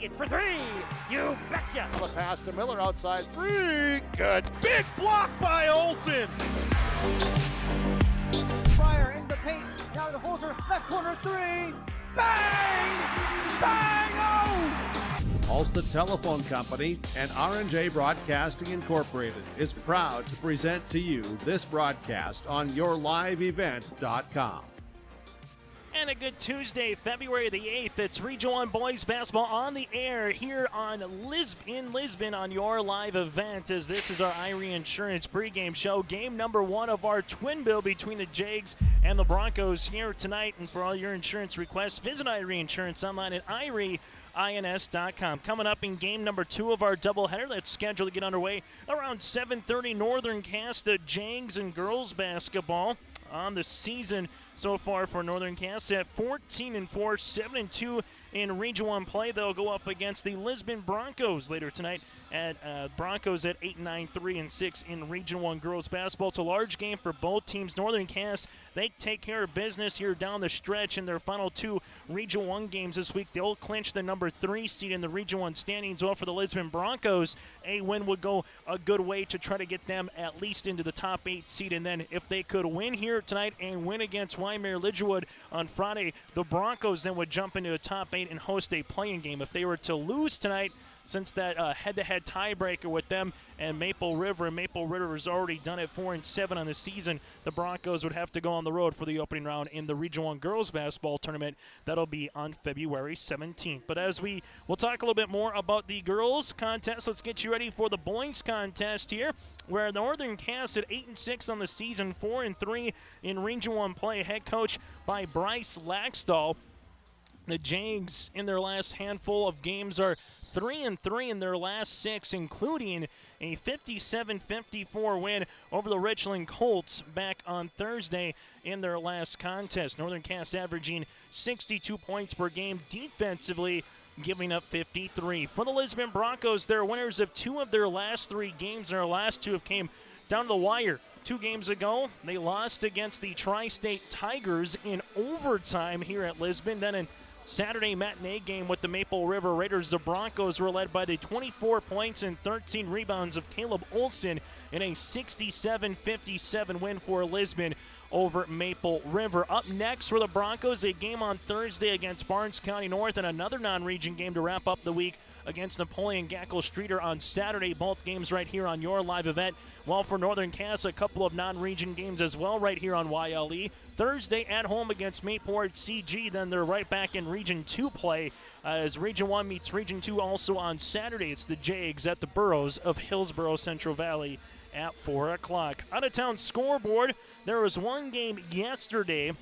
Higgins for three. You betcha. The pass to Miller outside three. Good. Big block by Olson. Fryer in the paint. Now to Holzer. Left corner three. Bang! Bang! Oh! Ulster Telephone Company and R&J Broadcasting Incorporated is proud to present to you this broadcast on yourliveevent.com. And a good Tuesday, February the 8th. It's Region 1 Boys Basketball on the air here in Lisbon on your live event, as this is our Irie Insurance pregame show. Game number 1 of our twin bill between the Jags and the Broncos here tonight. And for all your insurance requests, visit Irie Insurance online at IRIEINS.com. Coming up in game number 2 of our doubleheader that's scheduled to get underway around 7:30 Northern Cast, the Jags and girls basketball on the season so far for Northern Cass at 14-4, 7-2 in Region 1 play. They'll go up against the Lisbon Broncos later tonight at Broncos at 8-9, 3-6 in Region 1 girls basketball. It's a large game for both teams. Northern Cass, they take care of business here down the stretch in their final 2 Region 1 games this week. They'll clinch the number 3 seed in the Region 1 standings. Well, for the Lisbon Broncos, a win would go a good way to try to get them at least into the top 8 seed. And then if they could win here tonight and win against Wymer-Lidgewood on Friday, the Broncos then would jump into the top 8 and host a play-in game. If they were to lose tonight, since that head-to-head tiebreaker with them and Maple River, and Maple River has already done it 4-7 on the season, the Broncos would have to go on the road for the opening round in the Region 1 girls basketball tournament. That'll be on February 17th. But as we'll talk a little bit more about the girls contest, let's get you ready for the boys contest here, where Northern Cass at 8-6 on the season, 4-3 in Region 1 play, head coach by Bryce Laxdal. The Jags in their last handful of games are 3-3 in their last 6, including a 57-54 win over the Richland Colts back on Thursday in their last contest. Northern Cass averaging 62 points per game defensively, giving up 53. For the Lisbon Broncos, they're winners of 2 of their last 3 games. Their last 2 have came down to the wire. 2 games ago, they lost against the Tri-State Tigers in overtime here at Lisbon. Then in Saturday matinee game with the Maple River Raiders, the Broncos were led by the 24 points and 13 rebounds of Caleb Olson in a 67-57 win for Lisbon over Maple River. Up next for the Broncos, a game on Thursday against Barnes County North, and another non-region game to wrap up the week against Napoleon Gackle Streeter on Saturday. Both games right here on your live event. While for Northern Cass, a couple of non-region games as well right here on YLE. Thursday at home against Mayport CG. Then they're right back in Region 2 play as Region 1 meets Region 2 also on Saturday. It's the Jags at the Burrows of Hillsborough Central Valley at 4 o'clock. Out-of-town scoreboard, there was one game yesterday,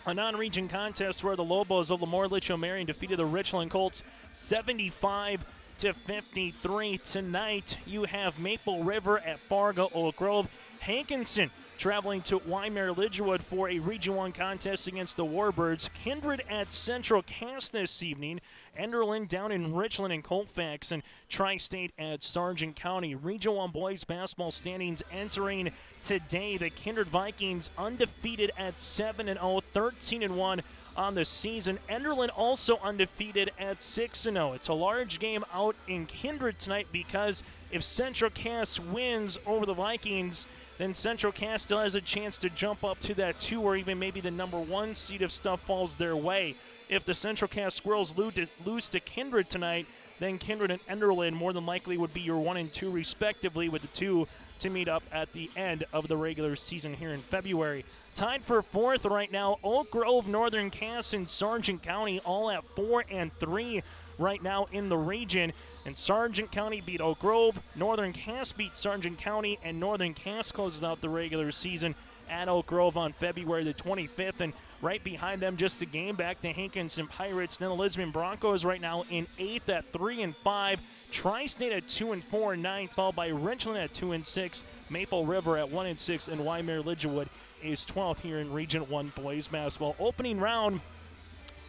a non-region contest where the Lobos of Lemoore-Litchfield-Marion defeated the Richland Colts 75-53. Tonight, you have Maple River at Fargo Oak Grove. Hankinson traveling to Wymer-Lidgewood for a Region 1 contest against the Warbirds. Kindred at Central Cass this evening. Enderlin down in Richland and Colfax, and Tri-State at Sargent County. Region 1 boys basketball standings entering today. The Kindred Vikings undefeated at 7-0, 13-1 on the season. Enderlin also undefeated at 6-0. It's a large game out in Kindred tonight because if Central Cass wins over the Vikings, then Central Cass still has a chance to jump up to that 2 or even maybe the number 1 seed if stuff falls their way. If the Central Cass Squirrels lose to Kindred tonight, then Kindred and Enderlin more than likely would be your 1 and 2 respectively, with the 2 to meet up at the end of the regular season here in February. Tied for 4th right now, Oak Grove, Northern Cass, and Sargent County all at 4-3 right now in the region. And Sargent County beat Oak Grove, Northern Cass beat Sargent County, and Northern Cass closes out the regular season at Oak Grove on February the 25th. And right behind them, just a game back to Hankinson Pirates. Then the Lisbon Broncos right now in 8th at 3-5. Tri-State at 2-4, 9th, followed by Richland at 2-6. Maple River at 1-6, and Wymer-Lidgewood is 12th here in Region 1 boys basketball. Opening round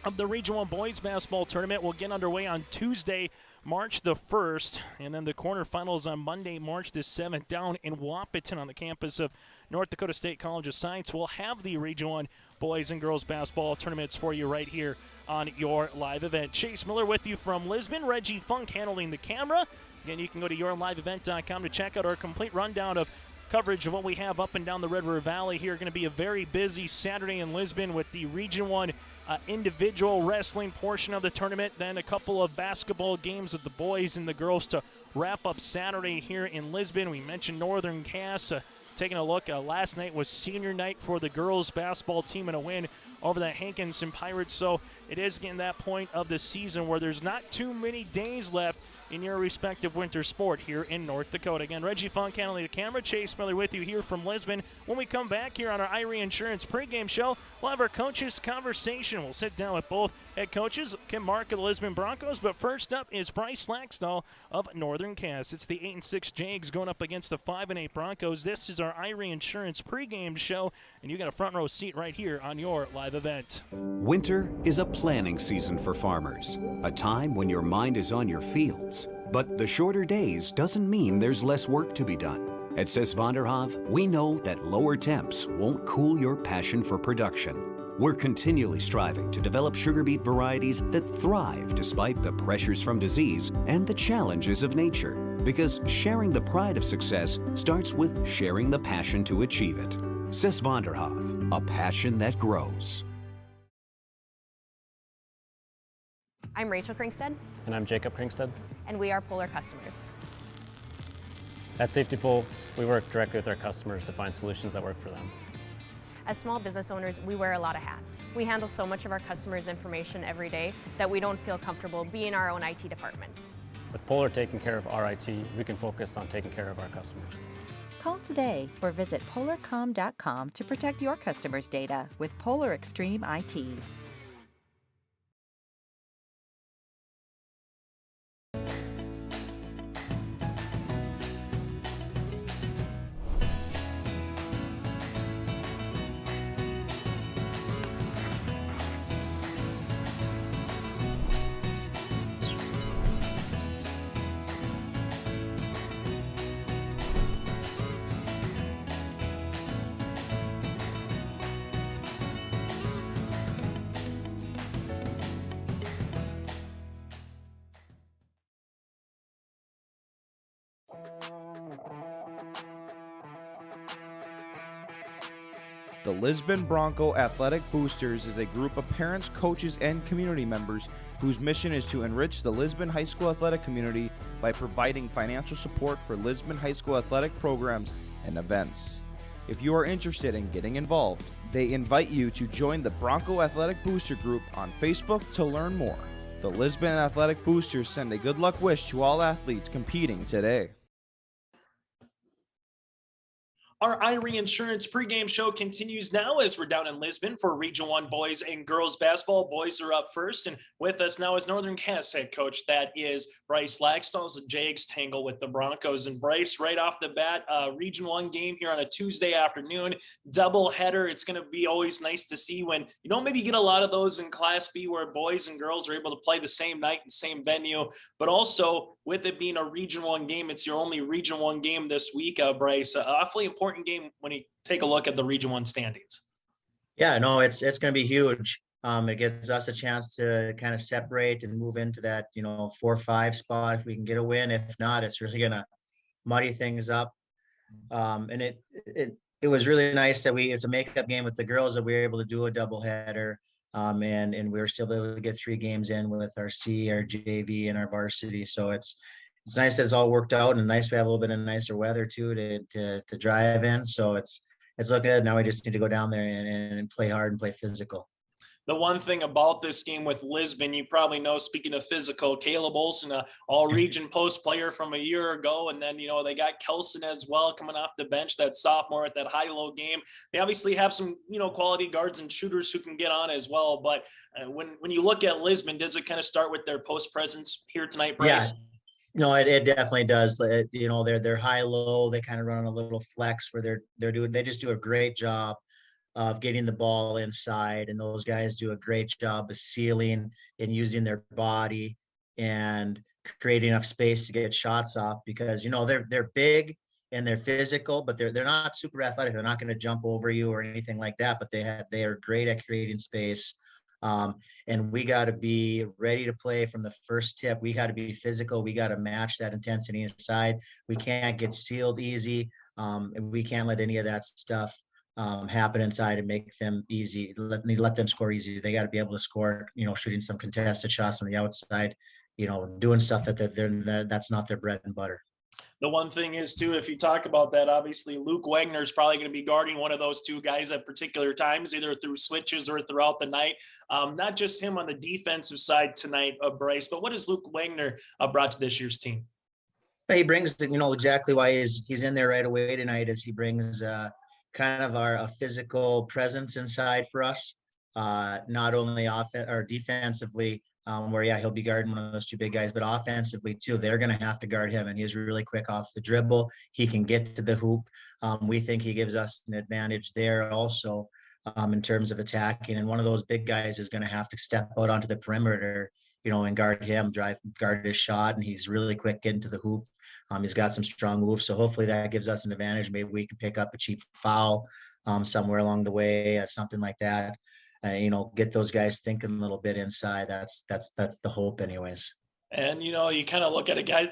of the Region 1 boys basketball tournament will get underway on Tuesday, March the 1st, and then the quarterfinals on Monday, March the 7th, down in Wahpeton on the campus of North Dakota State College of Science. We'll have the Region 1 boys and girls basketball tournaments for you right here on your live event. Chase Miller with you from Lisbon. Reggie Funk handling the camera. Again, you can go to yourliveevent.com to check out our complete rundown of coverage of what we have up and down the Red River Valley here. Going to be a very busy Saturday in Lisbon with the Region 1 individual wrestling portion of the tournament, then a couple of basketball games with the boys and the girls to wrap up Saturday here in Lisbon. We mentioned Northern Cass taking a look. Last night was senior night for the girls basketball team and a win over the Hankinson Pirates. So it is getting that point of the season where there's not too many days left in your respective winter sport here in North Dakota. Again, Reggie Funk handling the camera. Chase Miller with you here from Lisbon. When we come back here on our Irie Insurance pregame show, we'll have our coaches conversation. We'll sit down with both head coaches, Kim Mark of the Lisbon Broncos, but first up is Bryce Laxdal of Northern Cass. It's the 8-6 Jags going up against the 5-8 Broncos. This is our Irie Insurance pregame show, and you got a front row seat right here on your live event. Winter is a planning season for farmers, a time when your mind is on your fields. But the shorter days doesn't mean there's less work to be done. At Sis van der Haaf, we know that lower temps won't cool your passion for production. We're continually striving to develop sugar beet varieties that thrive despite the pressures from disease and the challenges of nature. Because sharing the pride of success starts with sharing the passion to achieve it. Sis van der Haaf, a passion that grows. I'm Rachel Kringsted. And I'm Jacob Kringsted. And we are Polar customers. At Safety Pole, we work directly with our customers to find solutions that work for them. As small business owners, we wear a lot of hats. We handle so much of our customers' information every day that we don't feel comfortable being our own IT department. With Polar taking care of our IT, we can focus on taking care of our customers. Call today or visit polarcom.com to protect your customers' data with Polar Extreme IT. The Lisbon Bronco Athletic Boosters is a group of parents, coaches, and community members whose mission is to enrich the Lisbon High School athletic community by providing financial support for Lisbon High School athletic programs and events. If you are interested in getting involved, they invite you to join the Bronco Athletic Booster Group on Facebook to learn more. The Lisbon Athletic Boosters send a good luck wish to all athletes competing today. Our Irie Insurance pregame show continues now as we're down in Lisbon for Region 1 boys and girls basketball. Boys are up first, and with us now is Northern Cass head coach. That is Bryce Laxdal. The Jags tangle with the Broncos. And Bryce, right off the bat, Region 1 game here on a Tuesday afternoon, double header. It's going to be always nice to see when you don't maybe get a lot of those in Class B where boys and girls are able to play the same night and same venue, but also with it being a Region 1 game, it's your only Region 1 game this week, Bryce. Awfully important game when you take a look at the Region 1 standings. Yeah, no, it's going to be huge. It gives us a chance to kind of separate and move into that, 4-5 spot if we can get a win. If not, it's really going to muddy things up. And it was really nice that it's a makeup game with the girls that we were able to do a doubleheader. And we were still able to get 3 games in with our C, our JV, and our varsity. So it's nice that it's all worked out, and nice to have a little bit of nicer weather too to drive in. So it's looking good. Now we just need to go down there and play hard and play physical. The one thing about this game with Lisbon, you probably know, speaking of physical, Caleb Olson, an all-region post player from a year ago. And then, they got Kelson as well coming off the bench, that sophomore at that high-low game. They obviously have some, quality guards and shooters who can get on as well. But when you look at Lisbon, does it kind of start with their post presence here tonight, Bryce? Yeah. No, it definitely does. They're high-low. They kind of run a little flex where they just do a great job of getting the ball inside, and those guys do a great job of sealing and using their body and creating enough space to get shots off because they're big and they're physical, but they're not super athletic. They're not going to jump over you or anything like that, but they are great at creating space. And we got to be ready to play from the first tip. We got to be physical. We got to match that intensity inside. We can't get sealed easy. And we can't let any of that stuff happen inside and make them easy. Let them score easy. They got to be able to score, shooting some contested shots on the outside, doing stuff that's not their bread and butter. The one thing is, too, if you talk about that, obviously Luke Wagner is probably going to be guarding one of those two guys at particular times, either through switches or throughout the night. Not just him on the defensive side tonight, Bryce, but what has Luke Wagner brought to this year's team? He brings, exactly why he's in there right away tonight, is he brings kind of a physical presence inside for us, not only defensively, where he'll be guarding one of those two big guys, but offensively too. They're going to have to guard him, and he's really quick off the dribble. He can get to the hoop. We think he gives us an advantage there also, in terms of attacking. And one of those big guys is going to have to step out onto the perimeter, and guard him, guard his shot, and he's really quick getting to the hoop. He's got some strong moves, so hopefully that gives us an advantage. Maybe we can pick up a cheap foul somewhere along the way, something like that. Get those guys thinking a little bit inside. That's the hope anyways. And, you kind of look at a guy,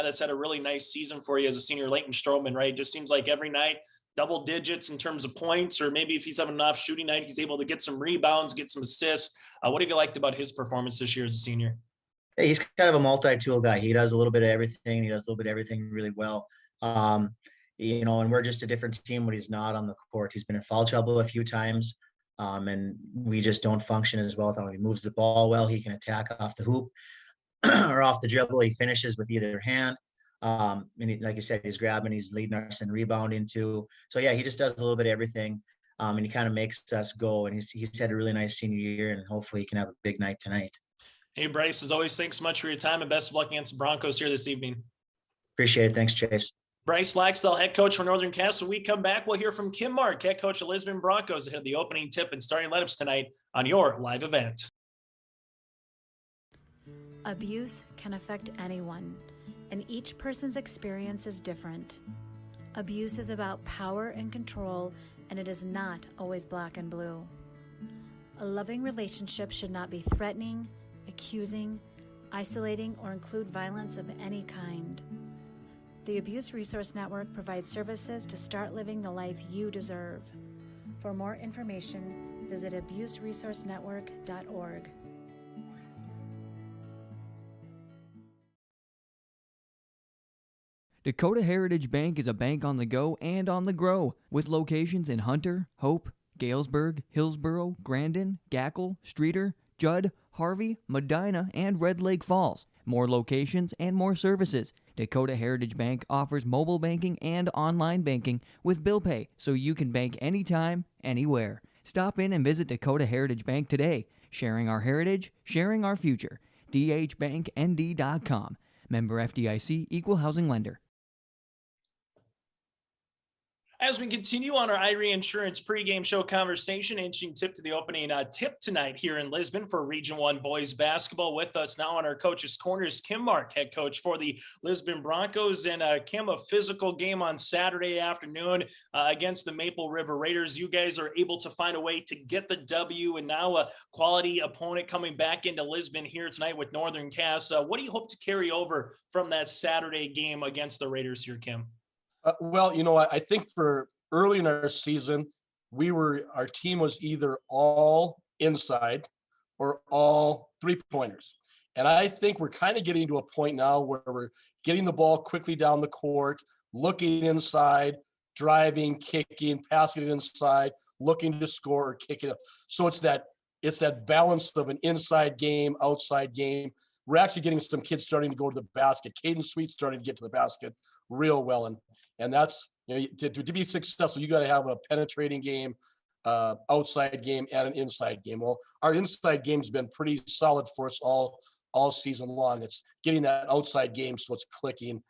that's had a really nice season for you as a senior, Leighton Stroman, right? It just seems like every night, double digits in terms of points, or maybe if he's having an off shooting night, he's able to get some rebounds, get some assists. What have you liked about his performance this year as a senior? He's kind of a multi-tool guy. He does a little bit of everything. He does a little bit of everything really well. And we're just a different team when he's not on the court. He's been in foul trouble a few times. And we just don't function as well. When he moves the ball well, he can attack off the hoop or off the dribble. He finishes with either hand. And like I said, he's grabbing, he's leading us in rebounding too. So yeah, he just does a little bit of everything. And he kind of makes us go. And he's had a really nice senior year, and hopefully he can have a big night tonight. Hey, Bryce, as always, thanks so much for your time, and best of luck against the Broncos here this evening. Appreciate it. Thanks, Chase. Bryce Laxdal, head coach for Northern Cass. When we come back, we'll hear from Kim Mark, head coach of Lisbon Broncos, ahead of the opening tip and starting lineups tonight on your live event. Abuse can affect anyone, and each person's experience is different. Abuse is about power and control, and it is not always black and blue. A loving relationship should not be threatening, accusing, isolating, or include violence of any kind. The Abuse Resource Network provides services to start living the life you deserve. For more information, visit abuseresourcenetwork.org. Dakota Heritage Bank is a bank on the go and on the grow, with locations in Hunter, Hope, Galesburg, Hillsboro, Grandin, Gackle, Streeter, Judd, Harvey, Medina, and Red Lake Falls. More locations and more services. Dakota Heritage Bank offers mobile banking and online banking with bill pay, so you can bank anytime, anywhere. Stop in and visit Dakota Heritage Bank today. Sharing our heritage, sharing our future. dhbanknd.com. Member FDIC, Equal Housing Lender. As we continue on our IRE Insurance pregame show conversation, inching tip to the opening tip tonight here in Lisbon for Region 1 boys basketball. With us now on our coach's corners, Kim Mark, head coach for the Lisbon Broncos. And Kim, a physical game on Saturday afternoon against the Maple River Raiders. You guys are able to find a way to get the W, and now a quality opponent coming back into Lisbon here tonight with Northern Cass. What do you hope to carry over from that Saturday game against the Raiders here, Kim? I think for early in our season, our team was either all inside or all three-pointers. And I think we're kind of getting to a point now where we're getting the ball quickly down the court, looking inside, driving, kicking, passing it inside, looking to score or kick it up. So it's that balance of an inside game, outside game. We're actually getting some kids starting to go to the basket. Caden Sweet starting to get to the basket real well. And that's, to be successful, you got to have a penetrating game, outside game, and an inside game. Well, our inside game's been pretty solid for us all season long. It's getting that outside game so it's clicking.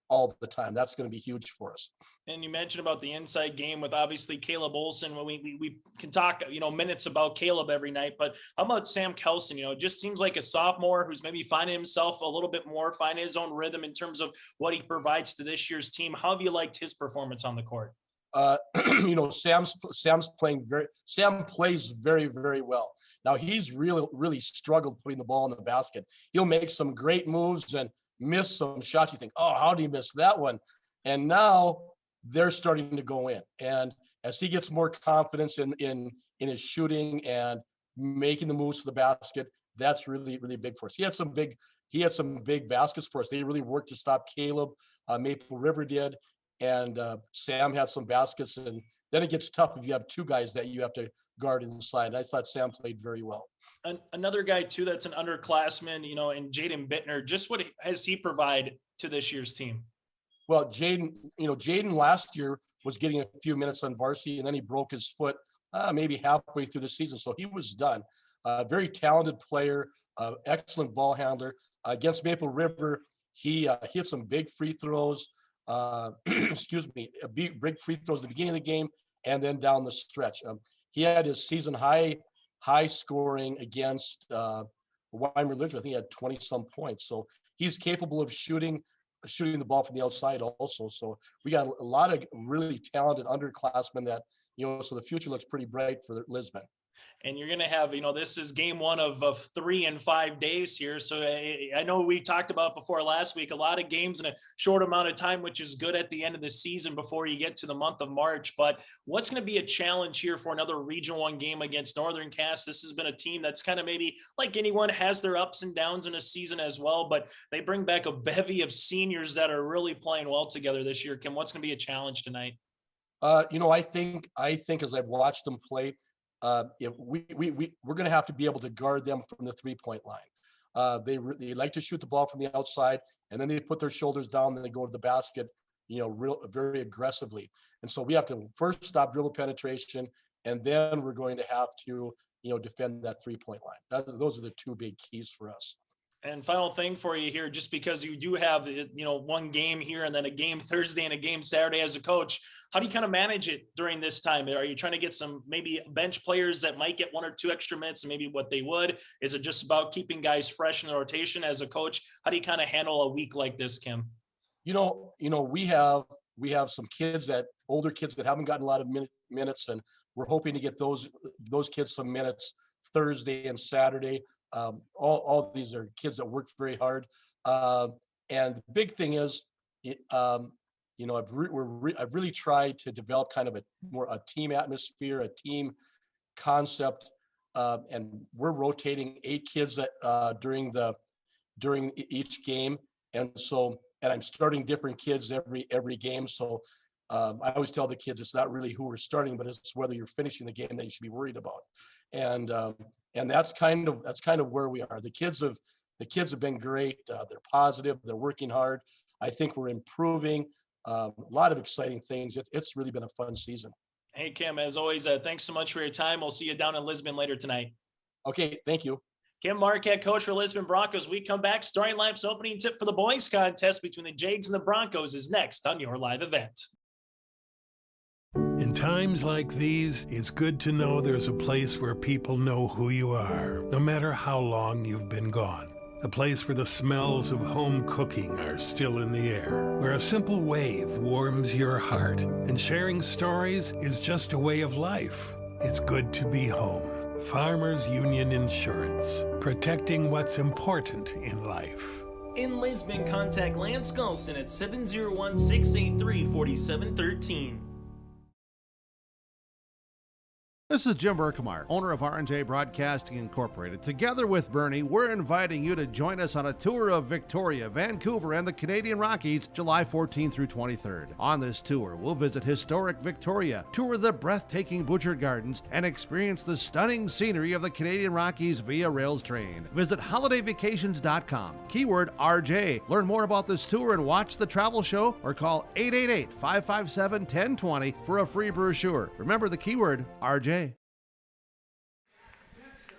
all the time. That's going to be huge for us. And you mentioned about the inside game with obviously Caleb Olson. When we can talk, minutes about Caleb every night, but how about Sam Kelson? It just seems like a sophomore who's maybe finding himself a little bit more, finding his own rhythm in terms of what he provides to this year's team. How have you liked his performance on the court? Sam plays very, very well. Now he's really struggled putting the ball in the basket. He'll make some great moves and miss some shots. You think, oh, how did he miss that one? And now they're starting to go in. And as he gets more confidence in his shooting and making the moves to the basket, that's really, really big for us. He had some big baskets for us. They really worked to stop Caleb. Maple River did. And Sam had some baskets, and then it gets tough if you have two guys that you have to guard inside. I thought Sam played very well. Another guy too that's an underclassman, and Jaden Bittner. Just what has he provide to this year's team? Well, Jaden last year was getting a few minutes on varsity, and then he broke his foot maybe halfway through the season, so he was done. Very talented player, excellent ball handler. Against Maple River, he hit some big free throws. Big free throws at the beginning of the game and then down the stretch. He had his season high scoring against Weimar Ridge. I think he had 20 some points. So he's capable of shooting the ball from the outside also. So we got a lot of really talented underclassmen that, so the future looks pretty bright for Lisbon. And you're going to have, this is game one of 3 in 5 days here. So I know we talked about before last week, a lot of games in a short amount of time, which is good at the end of the season before you get to the month of March. But what's going to be a challenge here for another Region 1 game against Northern Cass? This has been a team that's kind of maybe like anyone has their ups and downs in a season as well, but they bring back a bevy of seniors that are really playing well together this year. Kim, what's going to be a challenge tonight? I think as I've watched them play, we're going to have to be able to guard them from the 3-point line. They like to shoot the ball from the outside, and then they put their shoulders down, and they go to the basket, very aggressively. And so we have to first stop dribble penetration, and then we're going to have to, defend that 3-point line. Those are the two big keys for us. And final thing for you here, just because you do have, one game here and then a game Thursday and a game Saturday as a coach, how do you kind of manage it during this time? Are you trying to get some maybe bench players that might get 1 or 2 extra minutes and maybe what they would? Is it just about keeping guys fresh in the rotation as a coach? How do you kind of handle a week like this, Kim? We have some older kids that haven't gotten a lot of minutes, and we're hoping to get those kids some minutes Thursday and Saturday. All these are kids that work very hard, and the big thing is, I've really tried to develop kind of a team atmosphere, a team concept, and we're rotating 8 kids during each game, and I'm starting different kids every game. So I always tell the kids it's not really who we're starting, but it's whether you're finishing the game that you should be worried about, and that's kind of where we are. The kids have been great. They're positive. They're working hard. I think we're improving. A lot of exciting things. It's really been a fun season. Hey, Kim, as always, thanks so much for your time. We'll see you down in Lisbon later tonight. Okay, thank you. Kim Marquette, coach for Lisbon Broncos. We come back. Starting lineups opening tip for the boys contest between the Jags and the Broncos is next on your live event. In times like these, it's good to know there's a place where people know who you are, no matter how long you've been gone. A place where the smells of home cooking are still in the air, where a simple wave warms your heart, and sharing stories is just a way of life. It's good to be home. Farmers Union Insurance, protecting what's important in life. In Lisbon, contact Lance Golson at 701-683-4713. This is Jim Berkmeyer, owner of R&J Broadcasting Incorporated. Together with Bernie, we're inviting you to join us on a tour of Victoria, Vancouver, and the Canadian Rockies, July 14th through 23rd. On this tour, we'll visit historic Victoria, tour the breathtaking Butchert Gardens, and experience the stunning scenery of the Canadian Rockies via rails train. Visit holidayvacations.com, keyword RJ. Learn more about this tour and watch the travel show, or call 888-557-1020 for a free brochure. Remember the keyword RJ.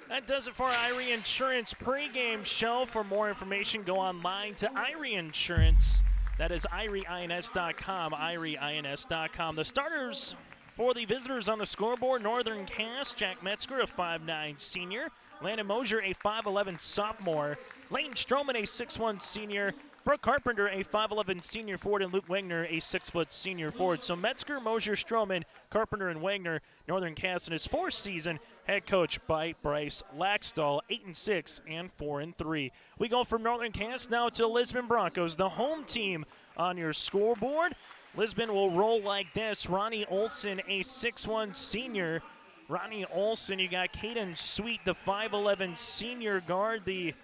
That does it for our Irie Insurance pregame show. For more information, go online to Irie Insurance. That is IrieINS.com, IrieINS.com. The starters for the visitors on the scoreboard: Northern Cass, Jack Metzger, a 5'9 senior. Landon Mosier, a 5'11 sophomore. Leighton Stroman, a 6'1 senior. Brooke Carpenter, a 5'11 senior forward, and Luke Wagner, a 6' senior forward. So Metzger, Mosier, Stroman, Carpenter, and Wagner. Northern Cass in his fourth season, head coach by Bryce Laxdal, 8-6 and 4-3. We go from Northern Cass now to Lisbon Broncos, the home team on your scoreboard. Lisbon will roll like this: Ronnie Olson, a 6'1 senior. Ronnie Olson, you got Caden Sweet, the 5'11 senior guard, the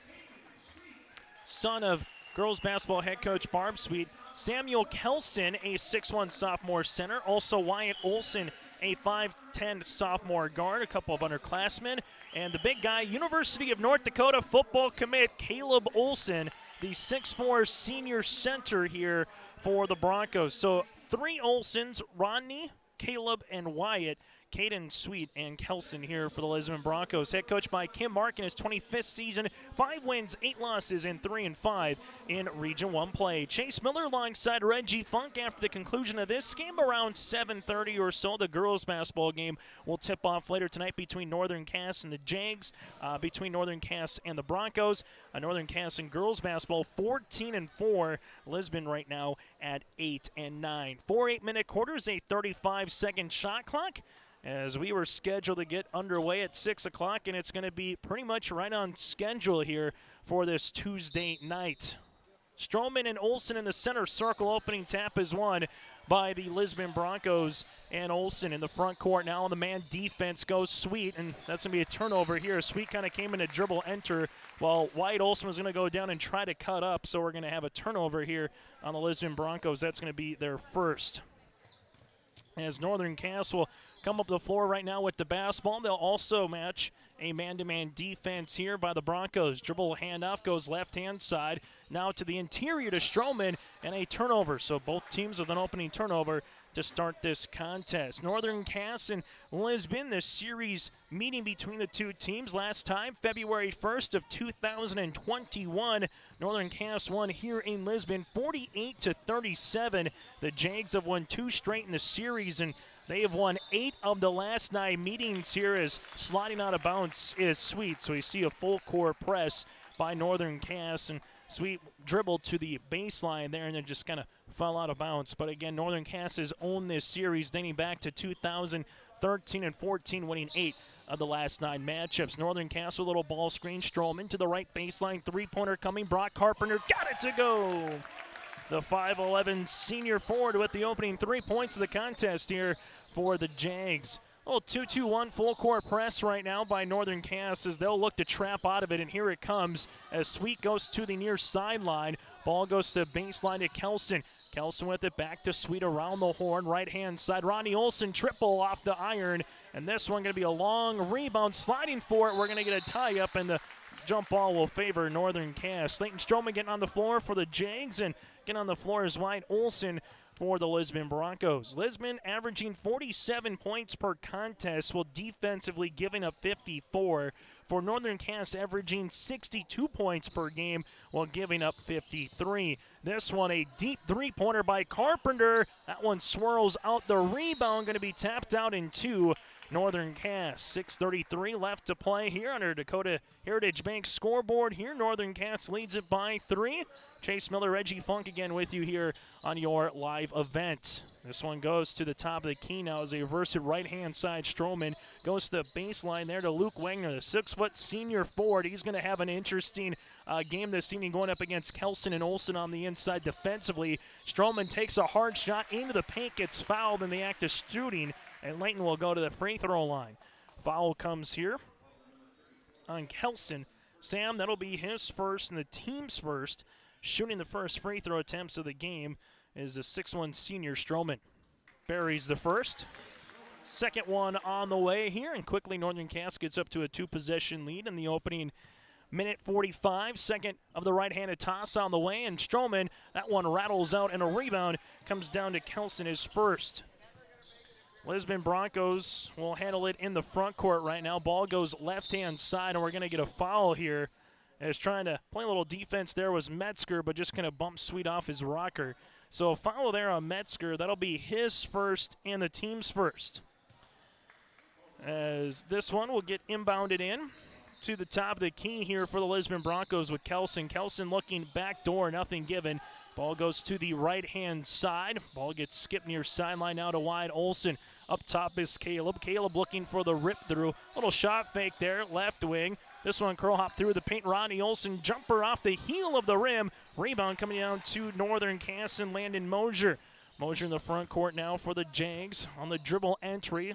son of girls basketball head coach Barb Sweet. Samuel Kelson, a 6'1 sophomore center. Also Wyatt Olson, a 5'10 sophomore guard, a couple of underclassmen. And the big guy, University of North Dakota football commit Caleb Olson, the 6'4 senior center here for the Broncos. So 3 Olsons: Rodney, Caleb, and Wyatt. Caden Sweet and Kelson here for the Lisbon Broncos. Head coached by Kim Mark in his 25th season. 5 wins, 8 losses, and 3-5 in Region 1 play. Chase Miller alongside Reggie Funk after the conclusion of this game around 7:30 or so. The girls basketball game will tip off later tonight between Northern Cass and the Jags, between Northern Cass and the Broncos. Northern Cass in girls basketball 14-4. Lisbon right now at 8-9. 4 8-minute quarters, a 35-second shot clock, as we were scheduled to get underway at 6 o'clock, and it's going to be pretty much right on schedule here for this Tuesday night. Stroman and Olson in the center circle. Opening tap is won by the Lisbon Broncos, and Olson in the front court now on the man defense goes Sweet, and that's going to be a turnover here. Sweet kind of came in a dribble enter while Wyatt Olson was going to go down and try to cut up, so we're going to have a turnover here on the Lisbon Broncos. That's going to be their first. As Northern Cass will come up the floor right now with the basketball. They'll also match a man-to-man defense here by the Broncos. Dribble handoff goes left-hand side. Now to the interior to Stroman, and a turnover. So both teams with an opening turnover to start this contest. Northern Cass and Lisbon, this series meeting between the two teams last time, February 1st of 2021. Northern Cass won here in Lisbon 48-37. The Jags have won 2 straight in the series, and they have won 8 of the last 9 meetings here, as sliding out of bounds is Sweet. So you see a full court press by Northern Cass, and Sweet dribbled to the baseline there and then just kind of fell out of bounds. But again, Northern Cass has owned this series dating back to 2013 and 14, winning 8 of the last 9 matchups. Northern Cass with a little ball screen. Stroman to the right baseline. 3-pointer coming. Brock Carpenter got it to go. The 5'11 senior forward with the opening 3 points of the contest here for the Jags. A little 2-2-1 full court press right now by Northern Cass as they'll look to trap out of it, and here it comes as Sweet goes to the near sideline. Ball goes to baseline to Kelson. Kelson with it back to Sweet around the horn, right-hand side. Ronnie Olson triple off the iron, and this one going to be a long rebound. Sliding for it, we're going to get a tie-up, and the jump ball will favor Northern Cass. Leighton Stroman getting on the floor for the Jags, and getting on the floor is Wyatt Olson for the Lisbon Broncos. Lisbon averaging 47 points per contest, while defensively giving up 54. For Northern Cass, averaging 62 points per game while giving up 53. This one, a deep 3-pointer by Carpenter. That one swirls out. The rebound going to be tapped out in 2. Northern Cass, 6:33 left to play here under Dakota Heritage Bank scoreboard here. Northern Cass leads it by 3. Chase Miller, Reggie Funk again with you here on your live event. This one goes to the top of the key now as they reverse it right-hand side. Stroman goes to the baseline there to Luke Wagner, the 6-foot senior forward. He's going to have an interesting game this evening going up against Kelson and Olson on the inside defensively. Stroman takes a hard shot into the paint, gets fouled in the act of shooting, and Leighton will go to the free throw line. Foul comes here on Kelson. Sam, that'll be his first and the team's first. Shooting the first free throw attempts of the game is the 6'1 senior Stroman. Buries the first. Second one on the way here, and quickly Northern Cass gets up to a 2-possession lead in the opening minute 45. Second of the right-handed toss on the way, and Stroman, that one rattles out, and a rebound comes down to Kelson, his first. Lisbon Broncos will handle it in the front court right now. Ball goes left-hand side, and we're going to get a foul here. As trying to play a little defense there was Metzger, but just kind of bumped Sweet off his rocker. So a foul there on Metzger. That'll be his first and the team's first. As this one will get inbounded in to the top of the key here for the Lisbon Broncos with Kelson. Kelson looking back door, nothing given. Ball goes to the right-hand side. Ball gets skipped near sideline now to Wyatt Olson. Up top is Caleb. Caleb looking for the rip-through. Little shot fake there, left wing. This one curl hop through the paint. Ronnie Olson jumper off the heel of the rim. Rebound coming down to Northern Cass and Landon Mosier. Mosier in the front court now for the Jags on the dribble entry.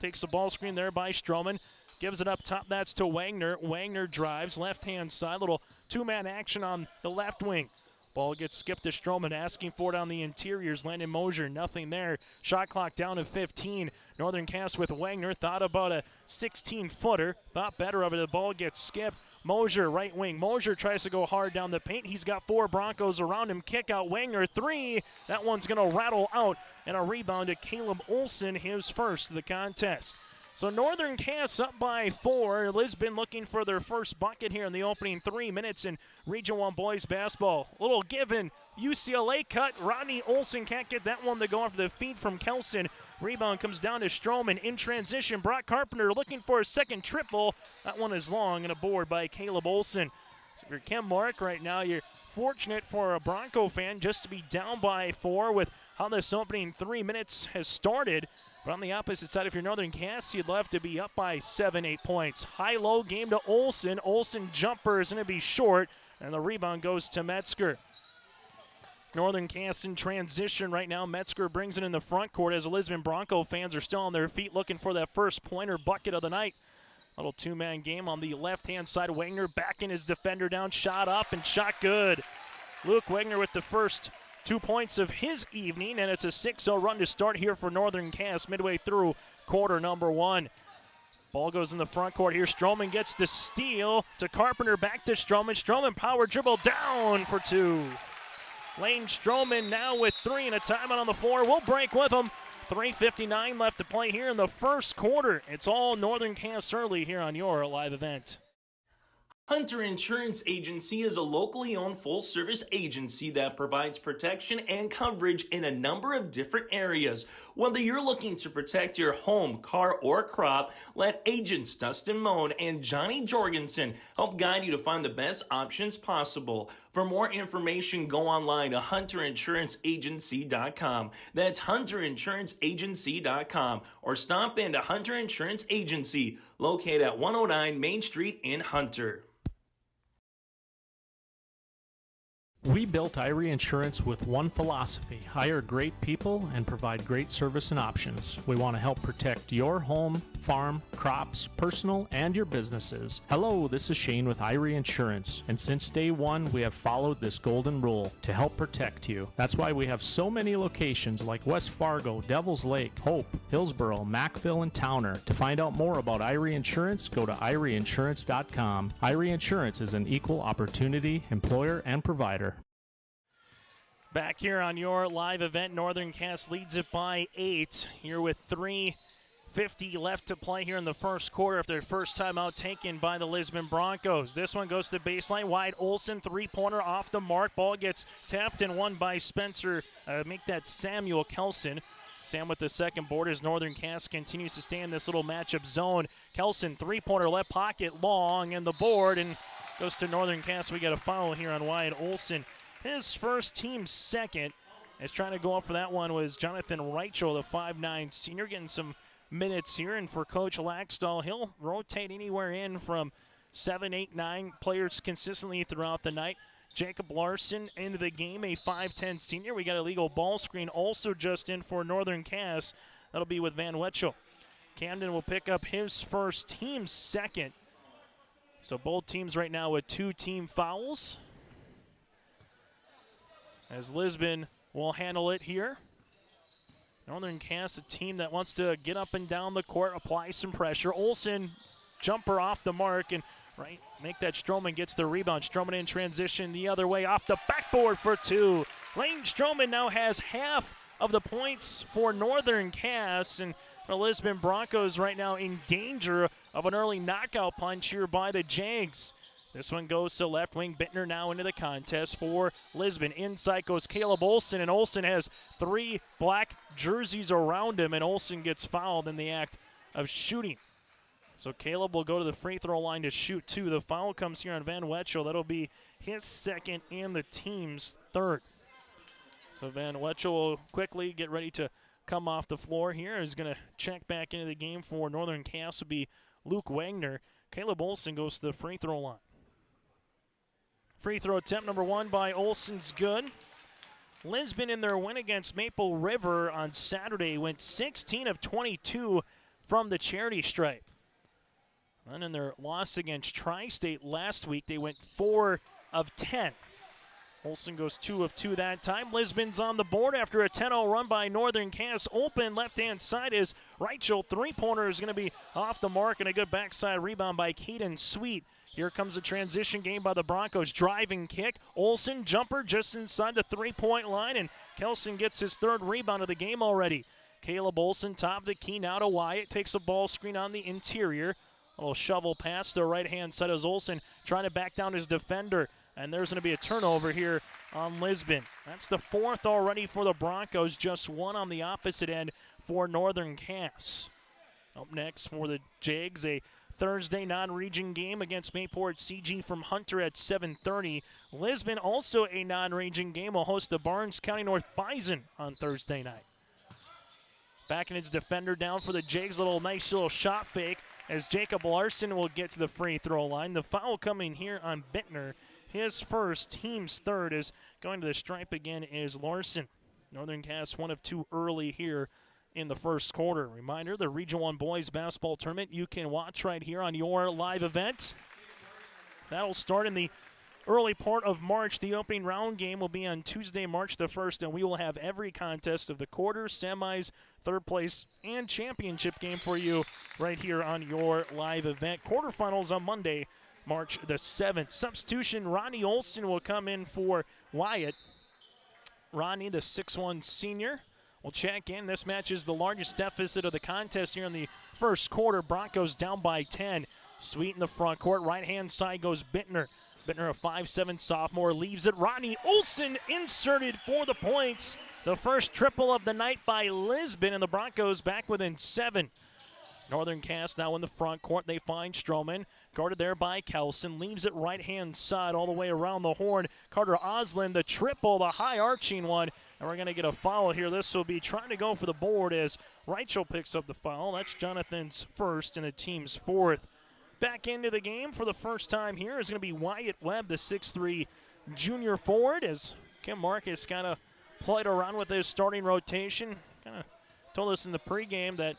Takes the ball screen there by Stroman. Gives it up top. That's to Wagner. Wagner drives left-hand side. Little two-man action on the left wing. Ball gets skipped to Stroman, asking for it on the interiors. Landon Mosier, nothing there. Shot clock down to 15. Northern Cass with Wagner. Thought about a 16-footer. Thought better of it. The ball gets skipped. Mosier, right wing. Mosier tries to go hard down the paint. He's got 4 Broncos around him. Kick out Wagner, 3. That one's going to rattle out. And a rebound to Caleb Olson, his first of the contest. So Northern Cass up by 4. Lisbon looking for their first bucket here in the opening 3 minutes in Region 1 boys basketball. A little given UCLA cut. Rodney Olson can't get that one to go off the feed from Kelson. Rebound comes down to Stroman in transition. Brock Carpenter looking for a second triple. That one is long and a board by Caleb Olson. So if you're Kim Mark right now, you're fortunate for a Bronco fan just to be down by 4 with how this opening 3 minutes has started. But on the opposite side, if you're Northern Cass, you'd love to be up by 7, 8 points. High-low game to Olson. Olson jumper is going to be short, and the rebound goes to Metzger. Northern Cass in transition right now. Metzger brings it in the front court as the Lisbon Bronco fans are still on their feet looking for that first pointer bucket of the night. Little two-man game on the left-hand side. Wagner backing his defender down, shot up and shot good. Luke Wagner with the first 2 points of his evening, and it's a 6-0 run to start here for Northern Cass midway through quarter number 1. Ball goes in the front court here. Stroman gets the steal to Carpenter, back to Stroman. Stroman power dribble down for 2. Leighton Stroman now with 3 and a timeout on the floor. We'll break with him. 3:59 left to play here in the first quarter. It's all Northern Cass early here on your live event. Hunter Insurance Agency is a locally owned full-service agency that provides protection and coverage in a number of different areas. Whether you're looking to protect your home, car, or crop, let agents Dustin Moan and Johnny Jorgensen help guide you to find the best options possible. For more information, go online to hunterinsuranceagency.com. That's hunterinsuranceagency.com. Or stop into Hunter Insurance Agency, located at 109 Main Street in Hunter. We built Irie Insurance with one philosophy: hire great people and provide great service and options. We want to help protect your home, farm, crops, personal, and your businesses. Hello, this is Shane with Irie Insurance, and since day one, we have followed this golden rule to help protect you. That's why we have so many locations like West Fargo, Devils Lake, Hope, Hillsborough, Mackville, and Towner. To find out more about Irie Insurance, go to IrieInsurance.com. Irie Insurance is an equal opportunity employer and provider. Back here on your live event, Northern Cass leads it by 8 here with 3:50 left to play here in the first quarter of their first timeout taken by the Lisbon Broncos. This one goes to baseline. Wyatt Olson, three-pointer off the mark. Ball gets tapped and won by Spencer. Make that Samuel Kelson. Sam with the second board as Northern Cass continues to stay in this little matchup zone. Kelson, three-pointer left pocket, long, and the board, and goes to Northern Cass. We got a foul here on Wyatt Olson. His first, team second. As trying to go up for that one was Jonathan Reichel, the 5'9 senior, getting some minutes here. And for Coach Laxdal, he'll rotate anywhere in from 7, 8, 9 players consistently throughout the night. Jacob Larson into the game, a 5'10 senior. We got a legal ball screen also just in for Northern Cass. That'll be with Van Wetschel. Camden will pick up his first, team second. So both teams right now with 2 team fouls. As Lisbon will handle it here. Northern Cass, a team that wants to get up and down the court, apply some pressure. Olson, jumper off the mark, and right, make that Stroman gets the rebound. Stroman in transition the other way, off the backboard for 2. Leighton Stroman now has half of the points for Northern Cass, and the Lisbon Broncos right now in danger of an early knockout punch here by the Jags. This one goes to left wing. Bittner now into the contest for Lisbon. Inside goes Caleb Olson, and Olson has 3 black jerseys around him, and Olson gets fouled in the act of shooting. So Caleb will go to the free throw line to shoot 2. The foul comes here on Van Wetchel. That'll be his second and the team's third. So Van Wetchel will quickly get ready to come off the floor here. Is going to check back into the game for Northern Cass will be Luke Wagner. Caleb Olson goes to the free throw line. Free throw attempt number 1 by Olson's good. Lisbon in their win against Maple River on Saturday went 16 of 22 from the charity stripe. And in their loss against Tri-State last week, they went 4 of 10. Olson goes 2 of 2 that time. Lisbon's on the board after a 10-0 run by Northern Cass. Open left-hand side is Reichel. Three-pointer is going to be off the mark, and a good backside rebound by Caden Sweet. Here comes a transition game by the Broncos. Driving kick. Olson, jumper just inside the three-point line, and Kelson gets his 3rd rebound of the game already. Caleb Olson, top of the key now to Wyatt. Takes a ball screen on the interior. A little shovel pass to the right-hand side as Olson trying to back down his defender. And there's going to be a turnover here on Lisbon. That's the 4th already for the Broncos. Just 1 on the opposite end for Northern Cass. Up next for the Jags, a Thursday non-region game against Mayport CG from Hunter at 7:30. Lisbon, also a non-region game, will host the Barnes County North Bison on Thursday night. Backing his defender down for the Jags. Nice little shot fake as Jacob Larson will get to the free throw line. The foul coming here on Bittner. His first, team's 3rd, is going to the stripe again is Larson. Northern Cass 1 of 2 early here in the first quarter. Reminder, the Region 1 Boys Basketball Tournament you can watch right here on your live event. That'll start in the early part of March. The opening round game will be on Tuesday, March the 1st, and we will have every contest of the quarters, semis, 3rd place, and championship game for you right here on your live event. Quarterfinals on Monday, March the 7th. Substitution, Ronnie Olson will come in for Wyatt. Ronnie, the 6'1 senior, will check in. This match is the largest deficit of the contest here in the first quarter. Broncos down by 10. Sweet in the front court. Right-hand side goes Bittner. Bittner, a 5'7 sophomore, leaves it. Ronnie Olson inserted for the points. The first triple of the night by Lisbon, and the Broncos back within 7. Northern Cass now in the front court. They find Stroman, guarded there by Kelson. Leaves it right-hand side all the way around the horn. Carter Oslin, the triple, the high-arching one. And we're going to get a foul here. This will be trying to go for the board as Reichel picks up the foul. That's Jonathan's 1st and the team's 4th. Back into the game for the first time here is going to be Wyatt Webb, the 6'3 junior forward, as Kim Marcus kind of played around with his starting rotation. Kind of told us in the pregame that,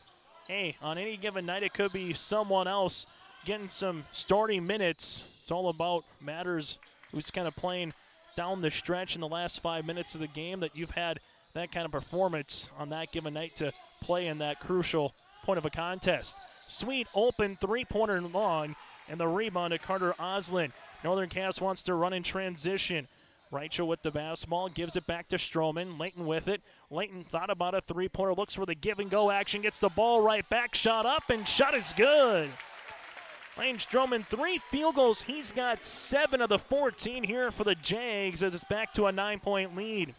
hey, on any given night it could be someone else getting some starting minutes. It's all about matters who's kind of playing down the stretch in the last 5 minutes of the game, that you've had that kind of performance on that given night to play in that crucial point of a contest. Sweet open three-pointer long, and the rebound to Carter Oslin. Northern Cass wants to run in transition. Reichel with the basketball, gives it back to Stroman. Leighton with it. Leighton thought about a three-pointer, looks for the give-and-go action, gets the ball right back, shot up, and shot is good. Leighton Stroman, 3 field goals. He's got 7 of the 14 here for the Jags as it's back to a 9-point lead.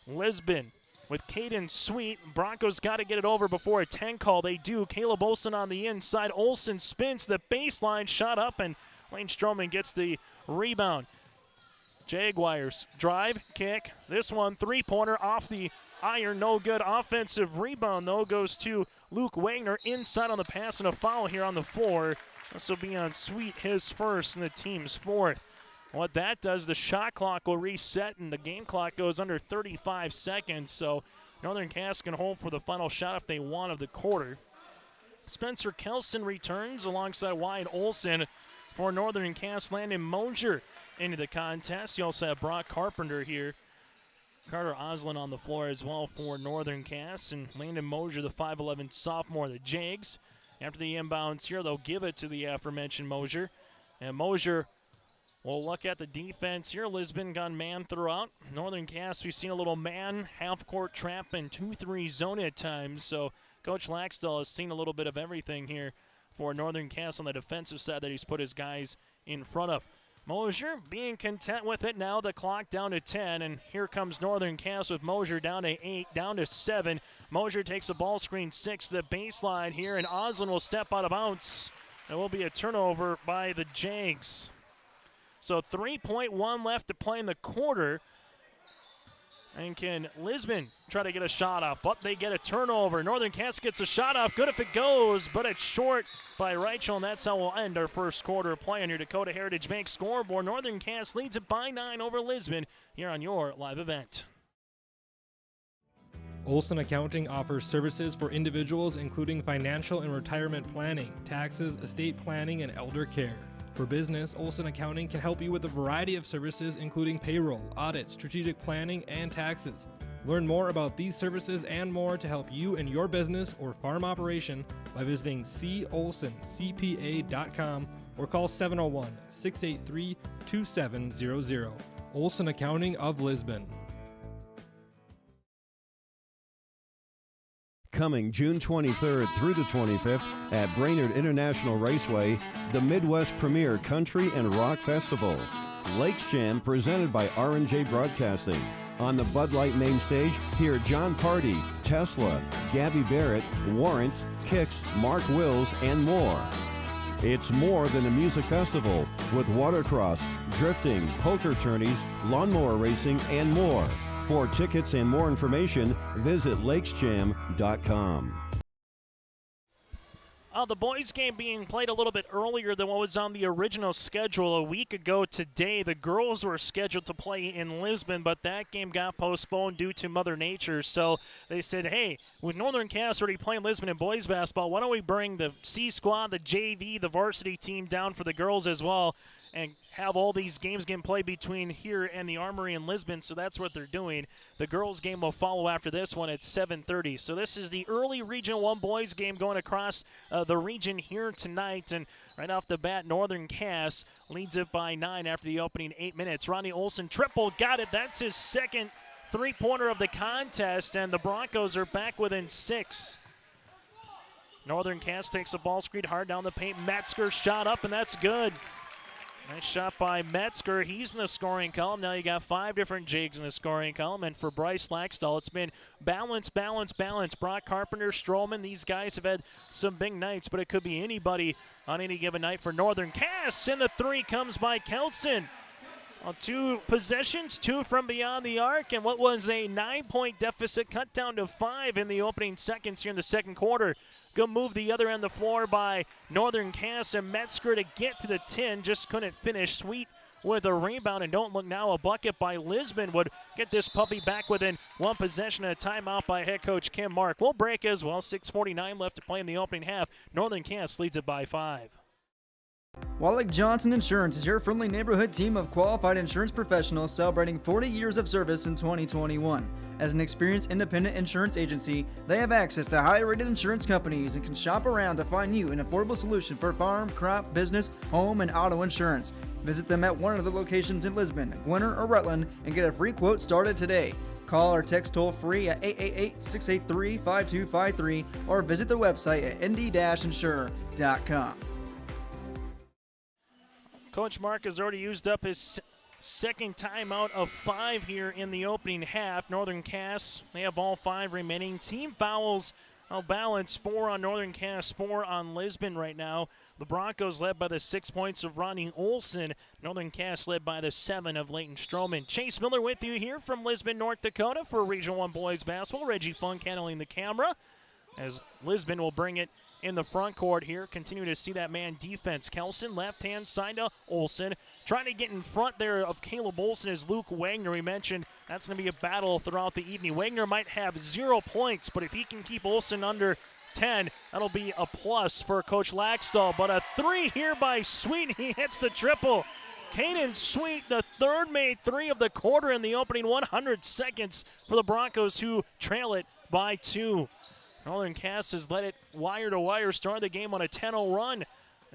Lisbon with Caden Sweet. Broncos got to get it over before a 10 call. They do. Caleb Olson on the inside. Olson spins the baseline, shot up, and Leighton Stroman gets the rebound. Jaguars drive, kick. This one, three-pointer off the iron, no good. Offensive rebound, though, goes to Luke Wagner inside on the pass, and a foul here on the floor. This will be on Sweet, his first, and the team's 4th. What that does, the shot clock will reset, and the game clock goes under 35 seconds, so Northern Cass can hold for the final shot if they want of the quarter. Spencer Kelson returns alongside Wyatt Olson for Northern Cass. Landon Mosier into the contest. You also have Brock Carpenter here. Carter Oslin on the floor as well for Northern Cass, and Landon Mosier, the 5'11 sophomore, the Jags. After the inbounds here, they'll give it to the aforementioned Mosier. And Mosier We'll look at the defense here. Lisbon gone man throughout. Northern Cass, we've seen a little man, half-court trap, and 2-3 zone at times. So Coach Laxdal has seen a little bit of everything here for Northern Cass on the defensive side that he's put his guys in front of. Mosier being content with it now. The clock down to 10, and here comes Northern Cass with Mosier down to 8, down to 7. Mosier takes a ball screen 6 to the baseline here, and Oslin will step out of bounds. It will be a turnover by the Jags. So 3.1 left to play in the quarter. And can Lisbon try to get a shot off? But they get a turnover. Northern Cass gets a shot off. Good if it goes, but it's short by Reichel, and that's how we'll end our first quarter of play on your Dakota Heritage Bank scoreboard. Northern Cass leads it by 9 over Lisbon here on your live event. Olson Accounting offers services for individuals including financial and retirement planning, taxes, estate planning, and elder care. For business, Olson Accounting can help you with a variety of services including payroll, audit, strategic planning, and taxes. Learn more about these services and more to help you in your business or farm operation by visiting colsoncpa.com or call 701-683-2700. Olson Accounting of Lisbon. Coming June 23rd through the 25th at Brainerd International Raceway, the Midwest Premier Country and Rock Festival. Lakes Jam presented by R&J Broadcasting. On the Bud Light main stage, hear John Party, Tesla, Gabby Barrett, Warrant, Kicks, Mark Wills, and more. It's more than a music festival with watercross, drifting, poker tourneys, lawnmower racing, and more. For tickets and more information, visit lakesjam.com. The boys' game being played a little bit earlier than what was on the original schedule. A week ago today, the girls were scheduled to play in Lisbon, but that game got postponed due to Mother Nature. So they said, hey, with Northern Cass already playing Lisbon in boys basketball, why don't we bring the C squad, the JV, the varsity team down for the girls as well, and have all these games getting played between here and the Armory in Lisbon. So that's what they're doing. The girls' game will follow after this one at 7:30. So this is the early Region 1 boys game going across the region here tonight. And right off the bat, Northern Cass leads it by 9 after the opening 8 minutes. Ronnie Olson triple, got it. That's his second three-pointer of the contest, and the Broncos are back within 6. Northern Cass takes a ball screen hard down the paint. Metzger shot up, and that's good. Nice shot by Metzger. He's in the scoring column. Now you got 5 different Jags in the scoring column. And for Bryce Laxdal, it's been balance, balance, balance. Brock Carpenter, Stroman, these guys have had some big nights, but it could be anybody on any given night for Northern Cass. And the 3 comes by Kelson. On 2 possessions, 2 from beyond the arc, and what was a 9-point deficit cut down to 5 in the opening seconds here in the second quarter. Good move the other end of the floor by Northern Cass, and Metzger to get to the 10, just couldn't finish. Sweet with a rebound, and don't look now, a bucket by Lisbon would get this puppy back within 1 possession, and a timeout by head coach Kim Mark. We'll break as well, 6:49 left to play in the opening half. Northern Cass leads it by 5. Wallach Johnson Insurance is your friendly neighborhood team of qualified insurance professionals celebrating 40 years of service in 2021. As an experienced independent insurance agency, they have access to highly rated insurance companies and can shop around to find you an affordable solution for farm, crop, business, home, and auto insurance. Visit them at one of the locations in Lisbon, Gwinnett, or Rutland and get a free quote started today. Call or text toll-free at 888-683-5253 or visit the website at nd-insure.com. Coach Mark has already used up his second timeout of 5 here in the opening half. Northern Cass, they have all 5 remaining. Team fouls, balance 4 on Northern Cass, 4 on Lisbon right now. The Broncos led by the 6 points of Ronnie Olson. Northern Cass led by the 7 of Leighton Stroman. Chase Miller with you here from Lisbon, North Dakota for Region 1 boys basketball. Reggie Funk handling the camera as Lisbon will bring it in the front court here. Continue to see that man defense. Kelson, left-hand side to Olson. Trying to get in front there of Caleb Olson is Luke Wagner. We mentioned that's going to be a battle throughout the evening. Wagner might have 0 points, but if he can keep Olson under 10, that'll be a plus for Coach Laxdal. But a 3 here by Sweet. He hits the triple. Caden Sweet, the 3rd made 3 of the quarter in the opening 100 seconds for the Broncos, who trail it by 2. Northern Cass has let it wire to wire, start the game on a 10-0 run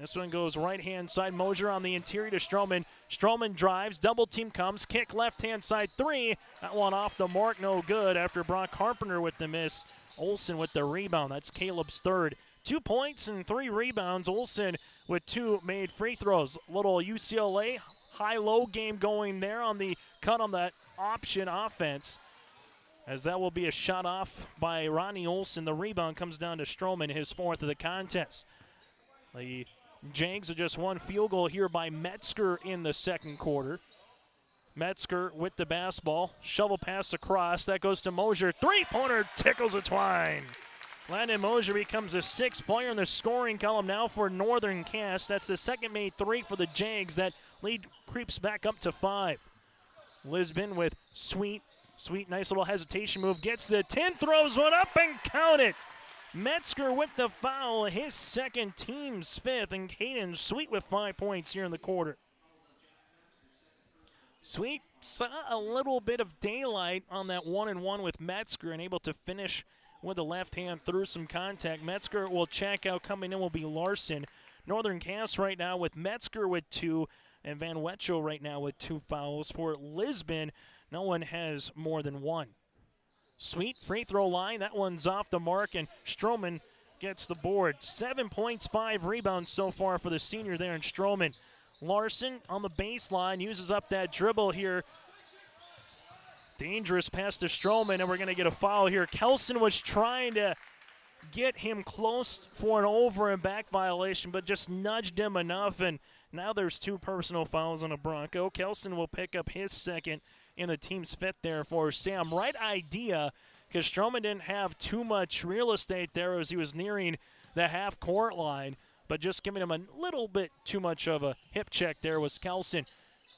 This one goes right-hand side. Mosier on the interior to Stroman. Stroman drives. Double team comes. Kick left-hand side 3. That one off the mark. No good after Brock Carpenter with the miss. Olson with the rebound. That's Caleb's third. 2 points and 3 rebounds. Olson with 2 made free throws. Little UCLA high-low game going there on the cut on that option offense, as that will be a shot off by Ronnie Olson. The rebound comes down to Stroman, his 4th of the contest. The Jags are just 1 field goal here by Metzger in the second quarter. Metzger with the basketball. Shovel pass across. That goes to Mosier. 3-pointer tickles a twine. Landon Mosier becomes the 6th player in the scoring column now for Northern Cass. That's the second made 3 for the Jags. That lead creeps back up to 5. Lisbon with Sweet. Sweet, nice little hesitation move. Gets the 10, throws one up and count it. Metzger with the foul, his second, team's 5th, and Caden Sweet with 5 points here in the quarter. Sweet saw a little bit of daylight on that 1-and-1 with Metzger and able to finish with the left hand through some contact. Metzger will check out. Coming in will be Larson. Northern Cass right now with Metzger with 2, and Van Wetchel right now with 2 fouls. For Lisbon, no one has more than 1. Sweet free throw line. That one's off the mark, and Stroman gets the board. 7 points, 5 rebounds so far for the senior there in Stroman. Larson on the baseline uses up that dribble here. Dangerous pass to Stroman, and we're going to get a foul here. Kelson was trying to get him close for an over and back violation, but just nudged him enough, and now there's 2 personal fouls on a Bronco. Kelson will pick up his second in the team's 5th there for Sam. Right idea, because Stroman didn't have too much real estate there as he was nearing the half-court line, but just giving him a little bit too much of a hip check there was Kelson.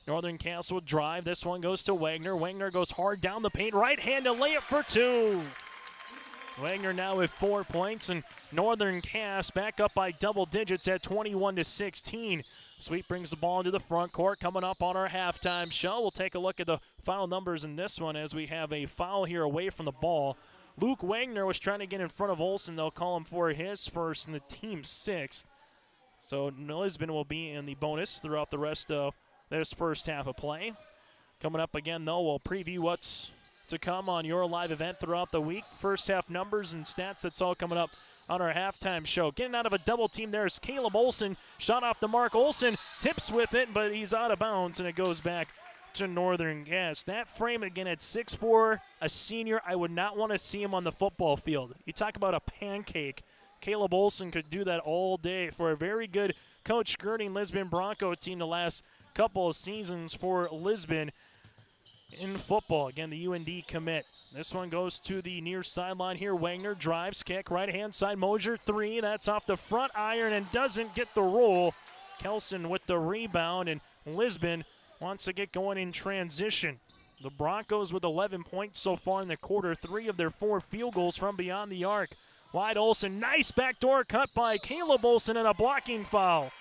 Northern Cass will drive. This one goes to Wagner. Wagner goes hard down the paint. Right hand to lay it for 2. Wagner now with 4 points, and Northern Cass back up by double digits at 21-16. Sweet brings the ball into the front court. Coming up on our halftime show, we'll take a look at the final numbers in this one as we have a foul here away from the ball. Luke Wagner was trying to get in front of Olson. They'll call him for his first and the team's 6th. So Lisbon will be in the bonus throughout the rest of this first half of play. Coming up again, though, we'll preview what's to come on your live event throughout the week. First half numbers and stats, that's all coming up on our halftime show. Getting out of a double team there is Caleb Olson. Shot off the mark. Olson tips with it, but he's out of bounds, and it goes back to Northern Cass. That frame again at 6'4", a senior, I would not want to see him on the football field. You talk about a pancake. Caleb Olson could do that all day for a very good coach skirting Lisbon Bronco team the last couple of seasons for Lisbon in football. Again, the UND commit. This one goes to the near sideline here. Wagner drives, kick, right-hand side. Mosier 3. That's off the front iron and doesn't get the roll. Kelson with the rebound, and Lisbon wants to get going in transition. The Broncos with 11 points so far in the quarter. 3 of their 4 field goals from beyond the arc. Wyatt Olson, nice backdoor cut by Caleb Olson, and a blocking foul.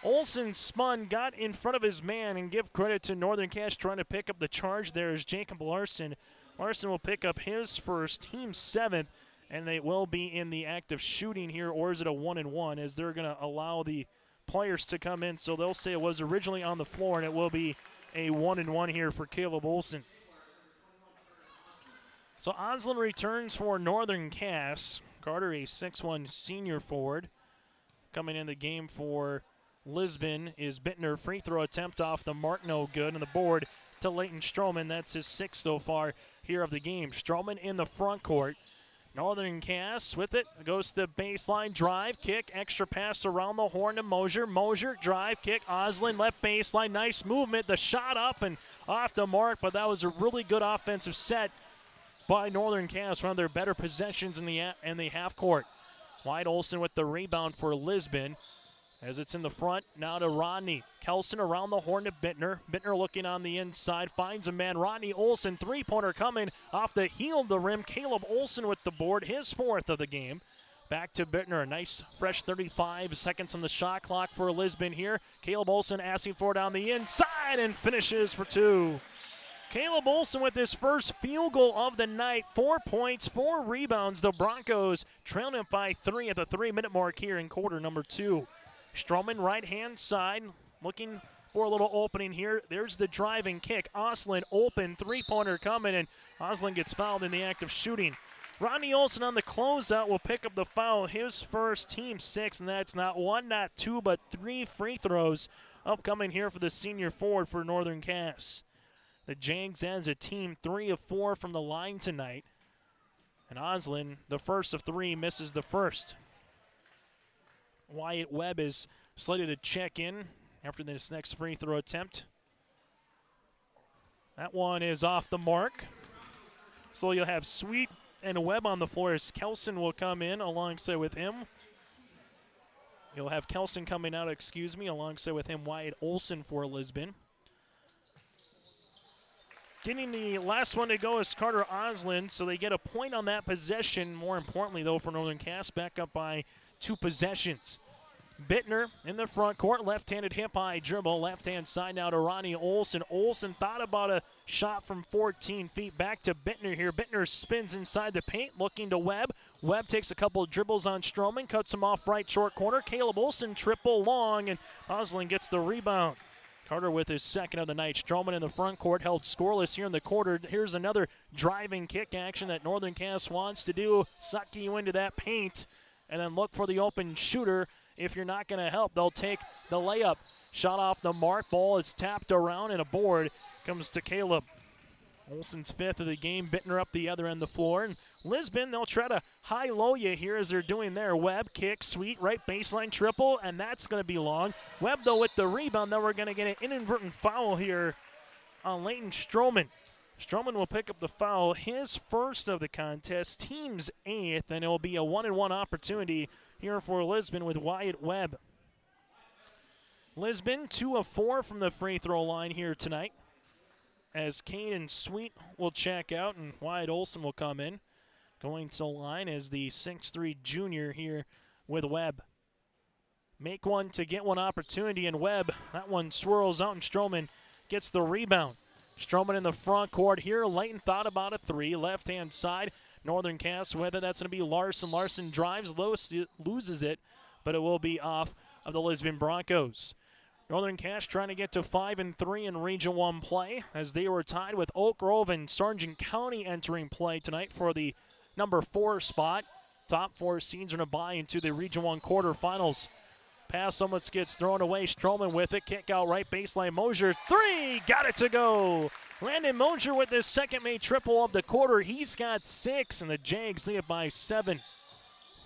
Olson spun, got in front of his man, and give credit to Northern Cass trying to pick up the charge there is Jacob Larson. Larson will pick up his first, team 7th, and they will be in the act of shooting here, or is it a 1-and-1, as they're going to allow the players to come in. So they'll say it was originally on the floor, and it will be a 1-and-1 here for Caleb Olson. So Oslin returns for Northern Cass. Carter, a 6'1" senior forward. Coming in the game for Lisbon is Bittner. Free throw attempt off the mark, no good. And the board to Leighton Stroman. That's his 6th so far here of the game. Stroman in the front court. Northern Cass with it. Goes to baseline, drive, kick, extra pass around the horn to Mosier. Mosier, drive, kick, Oslin, left baseline. Nice movement. The shot up and off the mark, but that was a really good offensive set by Northern Cass. One of their better possessions in the half court. Wyatt Olson with the rebound for Lisbon. As it's in the front, now to Rodney. Kelson around the horn to Bittner. Bittner looking on the inside, finds a man. Rodney Olson, 3-pointer coming off the heel of the rim. Caleb Olson with the board, his 4th of the game. Back to Bittner, a nice fresh 35 seconds on the shot clock for Lisbon here. Caleb Olson asking for it on the inside and finishes for 2. Caleb Olson with his first field goal of the night. 4 points, 4 rebounds. The Broncos trailing it by 3 at the 3-minute mark here in quarter number 2. Stroman, right-hand side, looking for a little opening here. There's the driving kick. Olson open, three-pointer coming, and Olson gets fouled in the act of shooting. Ronnie Olson on the closeout will pick up the foul. His first, team 6, and that's not 1, not 2, but 3 free throws upcoming here for the senior forward for Northern Cass. The Jags as a team 3 of 4 from the line tonight. And Olson, the first of 3, misses the first. Wyatt Webb is slated to check in after this next free throw attempt. That one is off the mark. So you'll have Sweet and Webb on the floor as Kelson will come in alongside with him. You'll have Kelson coming out, alongside with him Wyatt Olson for Lisbon. Getting the last one to go is Carter Olson, so they get a point on that possession. More importantly, though, for Northern Cass, back up by 2 possessions. Bittner in the front court, left-handed hip-high dribble, left-hand side now to Ronnie Olson. Olson thought about a shot from 14 feet, back to Bittner here. Bittner spins inside the paint, looking to Webb. Webb takes a couple of dribbles on Stroman, cuts him off right short corner. Caleb Olson triple long, and Olson gets the rebound. Carter with his second of the night. Stroman in the front court held scoreless here in the quarter. Here's another driving kick action that Northern Cass wants to do, suck you into that paint, and then look for the open shooter. If you're not going to help, they'll take the layup. Shot off the mark. Ball is tapped around, and a board comes to Caleb. Olson's 5th of the game. Bittner up the other end of the floor. And Lisbon, they'll try to high-low you here as they're doing there. Webb, kick, Sweet, right baseline triple, and that's going to be long. Webb, though, with the rebound. Then we're going to get an inadvertent foul here on Leighton Stroman. Stroman will pick up the foul, his first of the contest, team's 8th, and it will be a 1-and-1 opportunity here for Lisbon with Wyatt Webb. Lisbon 2 of 4 from the free throw line here tonight, as Caden Sweet will check out and Wyatt Olson will come in. Going to line as the 6'3 junior here with Webb. Make one to get one opportunity, and Webb, that one swirls out, and Stroman gets the rebound. Stroman in the front court here. Leighton thought about a 3, left-hand side. Northern Cass with it. That's going to be Larson. Larson drives, loses it, but it will be off of the Lisbon Broncos. Northern Cass trying to get to 5-3 in Region 1 play as they were tied with Oak Grove and Sargent County entering play tonight for the number 4 spot. Top 4 seeds are going to buy into the Region 1 quarterfinals. Pass almost gets thrown away. Stroman with it. Kick out right baseline. Mosier, 3. Got it to go. Landon Mosier with his second made triple of the quarter. He's got 6, and the Jags lead it by 7.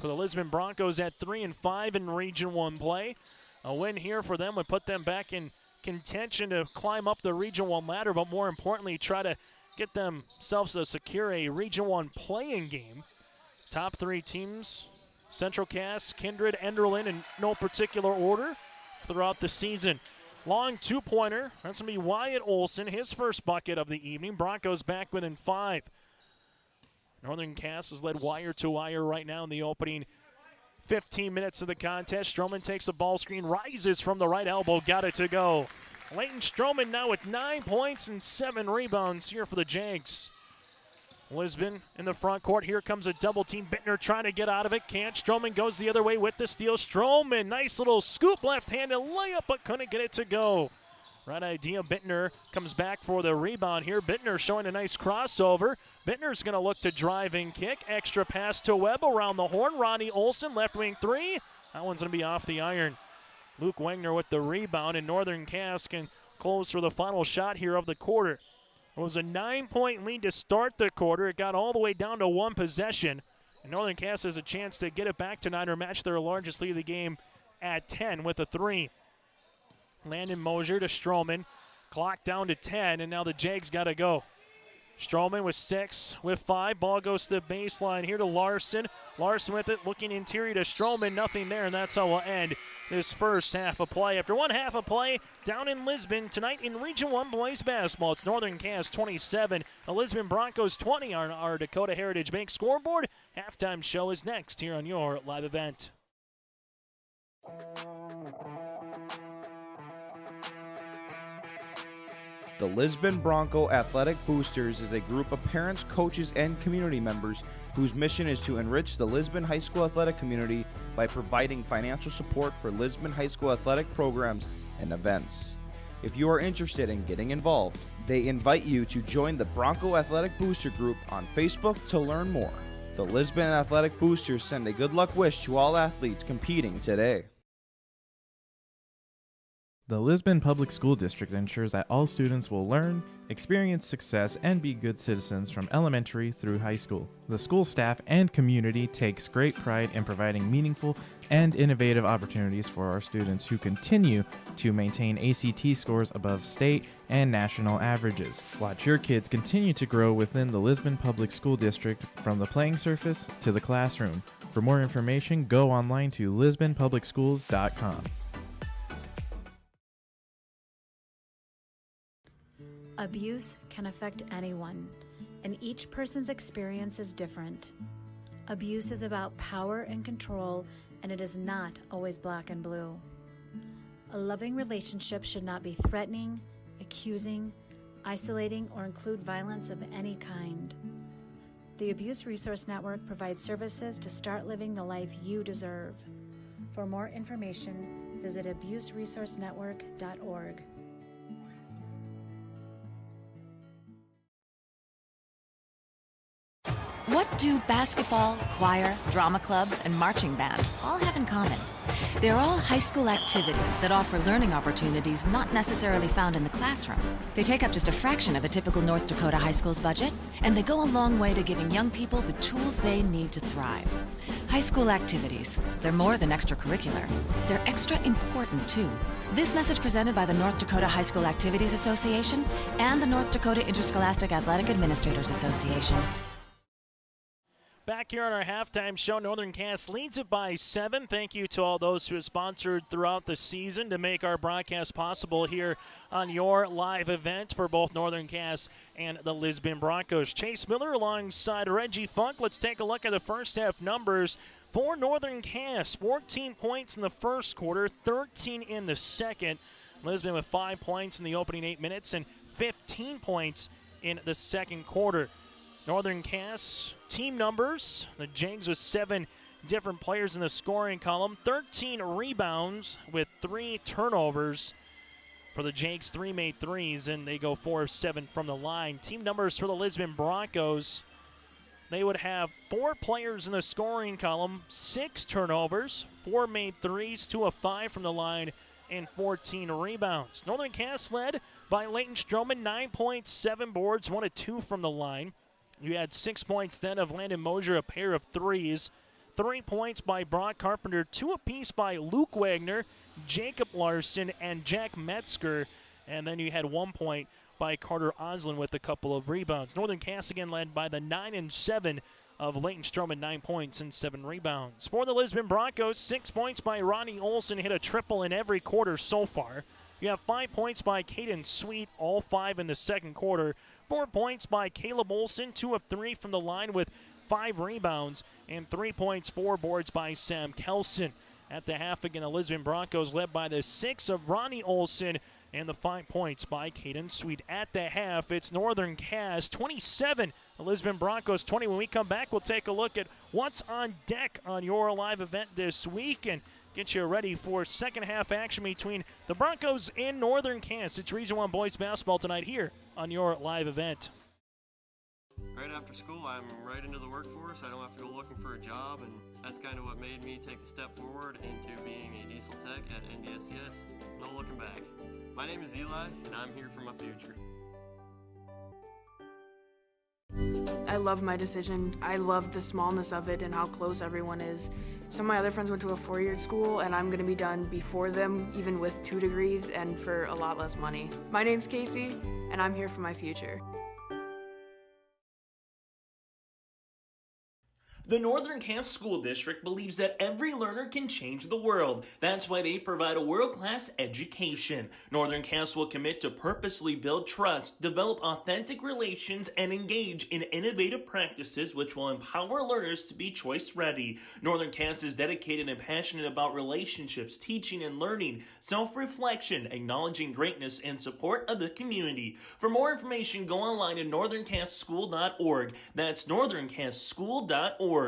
For the Lisbon Broncos at 3-5 in Region 1 play. A win here for them would put them back in contention to climb up the Region 1 ladder, but more importantly, try to get themselves to secure a Region 1 playing game. Top 3 teams, Central Cass, Kindred, Enderlin, in no particular order throughout the season. Long 2-pointer. That's going to be Wyatt Olson, his first bucket of the evening. Broncos back within 5. Northern Cass has led wire to wire right now in the opening 15 minutes of the contest. Stroman takes a ball screen, rises from the right elbow, got it to go. Leighton Stroman now with 9 points and 7 rebounds here for the Jags. Lisbon in the front court. Here comes a double team. Bittner trying to get out of it. Can't. Stroman goes the other way with the steal. Stroman, nice little scoop left-handed layup, but couldn't get it to go. Right idea. Bittner comes back for the rebound here. Bittner showing a nice crossover. Bittner's going to look to drive and kick. Extra pass to Webb around the horn. Ronnie Olson, left wing 3. That one's going to be off the iron. Luke Wagner with the rebound, and Northern Cass can close for the final shot here of the quarter. It was a 9-point lead to start the quarter. It got all the way down to 1 possession. And Northern Cass has a chance to get it back to 9 or match their largest lead of the game at 10 with a 3. Landon Mosier to Stroman. Clock down to 10, and now the Jags got to go. Stroman with 6, with 5. Ball goes to the baseline here to Larson. Larson with it, looking interior to Stroman. Nothing there, and that's how we'll end this first half of play. After one half of play down in Lisbon tonight in Region 1 boys basketball, it's Northern Cass 27, the Lisbon Broncos 20 on our Dakota Heritage Bank scoreboard. Halftime show is next here on your live event. The Lisbon Bronco Athletic Boosters is a group of parents, coaches, and community members whose mission is to enrich the Lisbon High School athletic community by providing financial support for Lisbon High School athletic programs and events. If you are interested in getting involved, they invite you to join the Bronco Athletic Booster Group on Facebook to learn more. The Lisbon Athletic Boosters send a good luck wish to all athletes competing today. The Lisbon Public School District ensures that all students will learn, experience success, and be good citizens from elementary through high school. The school staff and community takes great pride in providing meaningful and innovative opportunities for our students who continue to maintain ACT scores above state and national averages. Watch your kids continue to grow within the Lisbon Public School District from the playing surface to the classroom. For more information, go online to lisbonpublicschools.com. Abuse can affect anyone, and each person's experience is different. Abuse is about power and control, and it is not always black and blue. A loving relationship should not be threatening, accusing, isolating, or include violence of any kind. The Abuse Resource Network provides services to start living the life you deserve. For more information, visit abuseresourcenetwork.org. What do basketball, choir, drama club, and marching band all have in common? They're all high school activities that offer learning opportunities not necessarily found in the classroom. They take up just a fraction of a typical North Dakota high school's budget, and they go a long way to giving young people the tools they need to thrive. High school activities, they're more than extracurricular. They're extra important, too. This message presented by the North Dakota High School Activities Association and the North Dakota Interscholastic Athletic Administrators Association. Back here on our halftime show, Northern Cass leads it by 7. Thank you to all those who have sponsored throughout the season to make our broadcast possible here on your live event for both Northern Cass and the Lisbon Broncos. Chase Miller alongside Reggie Funk. Let's take a look at the first half numbers for Northern Cass. 14 points in the first quarter, 13 in the second. Lisbon with 5 points in the opening 8 minutes and 15 points in the second quarter. Northern Cass team numbers, the Jags with 7 different players in the scoring column, 13 rebounds with 3 turnovers. For the Jags, 3 made threes, and they go 4 of 7 from the line. Team numbers for the Lisbon Broncos, they would have 4 players in the scoring column, 6 turnovers, 4 made threes, 2 of 5 from the line, and 14 rebounds. Northern Cass led by Leighton Stroman, 9 points, 7 boards, 1 of 2 from the line. You had 6 points then of Landon Mosier, a pair of threes. 3 points by Brock Carpenter, 2 apiece by Luke Wagner, Jacob Larson, and Jack Metzger. And then you had 1 point by Carter Oslin with a couple of rebounds. Northern Cass again led by the 9 and 7 of Leighton Stroman, 9 points and 7 rebounds. For the Lisbon Broncos, 6 points by Ronnie Olson, hit a triple in every quarter so far. You have 5 points by Caden Sweet, all 5 in the second quarter. 4 points by Caleb Olson, 2 of 3 from the line with 5 rebounds, and 3 points, 4 boards by Sam Kelson. At the half again, the Lisbon Broncos led by the 6 of Ronnie Olson and the 5 points by Caden Sweet. At the half, it's Northern Cass 27, the Lisbon Broncos 20. When we come back, we'll take a look at what's on deck on your live event this week and get you ready for second half action between the Broncos and Northern Cass. It's Region 1 boys basketball tonight here on your live event. Right after school, I'm right into the workforce. I don't have to go looking for a job, and that's kind of what made me take a step forward into being a diesel tech at NDSCS. No looking back. My name is Eli, and I'm here for my future. I love my decision. I love the smallness of it and how close everyone is. Some of my other friends went to a 4-year school, and I'm going to be done before them, even with 2 degrees and for a lot less money. My name's Casey, and I'm here for my future. The Northern Cass School District believes that every learner can change the world. That's why they provide a world-class education. Northern Cass will commit to purposely build trust, develop authentic relations, and engage in innovative practices which will empower learners to be choice-ready. Northern Cass is dedicated and passionate about relationships, teaching and learning, self-reflection, acknowledging greatness, and support of the community. For more information, go online at northerncasschool.org. That's northerncasschool.org.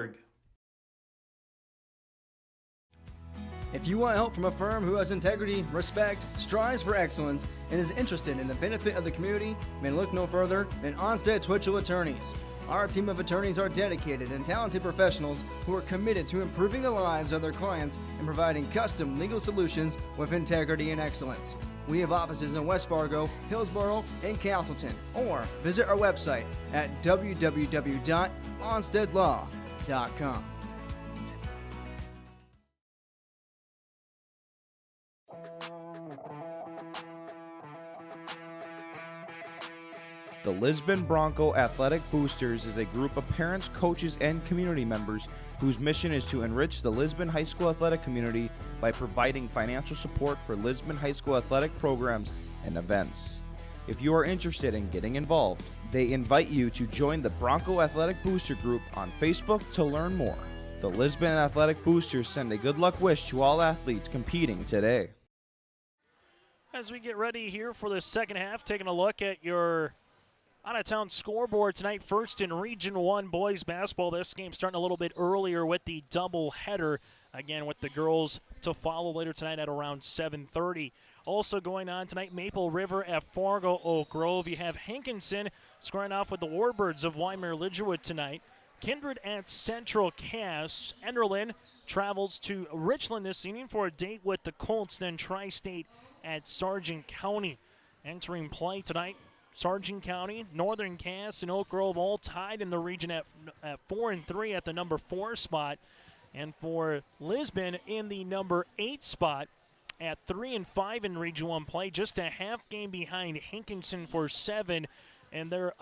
If you want help from a firm who has integrity, respect, strives for excellence, and is interested in the benefit of the community, then look no further than Onstead Twitchell Attorneys. Our team of attorneys are dedicated and talented professionals who are committed to improving the lives of their clients and providing custom legal solutions with integrity and excellence. We have offices in West Fargo, Hillsborough, and Castleton, or visit our website at www.onsteadlaw.com. The Lisbon Bronco Athletic Boosters is a group of parents, coaches, and community members whose mission is to enrich the Lisbon High School athletic community by providing financial support for Lisbon High School athletic programs and events. If you are interested in getting involved, they invite you to join the Bronco Athletic Booster Group on Facebook to learn more. The Lisbon Athletic Boosters send a good luck wish to all athletes competing today. As we get ready here for the second half, taking a look at your out-of-town scoreboard tonight. First in Region 1 boys basketball. This game starting a little bit earlier with the doubleheader. Again, with the girls to follow later tonight at around 7:30. Also going on tonight, Maple River at Fargo Oak Grove. You have Hankinson squaring off with the Warbirds of Weimar-Lidgerwood tonight. Kindred at Central Cass. Enderlin travels to Richland this evening for a date with the Colts. Then Tri-State at Sargent County. Entering play tonight, Sargent County, Northern Cass, and Oak Grove all tied in the region at 4-3 at the number 4 spot. And for Lisbon in the number 8 spot at 3-5 in Region 1 play, just a half game behind Hankinson for 7. And they're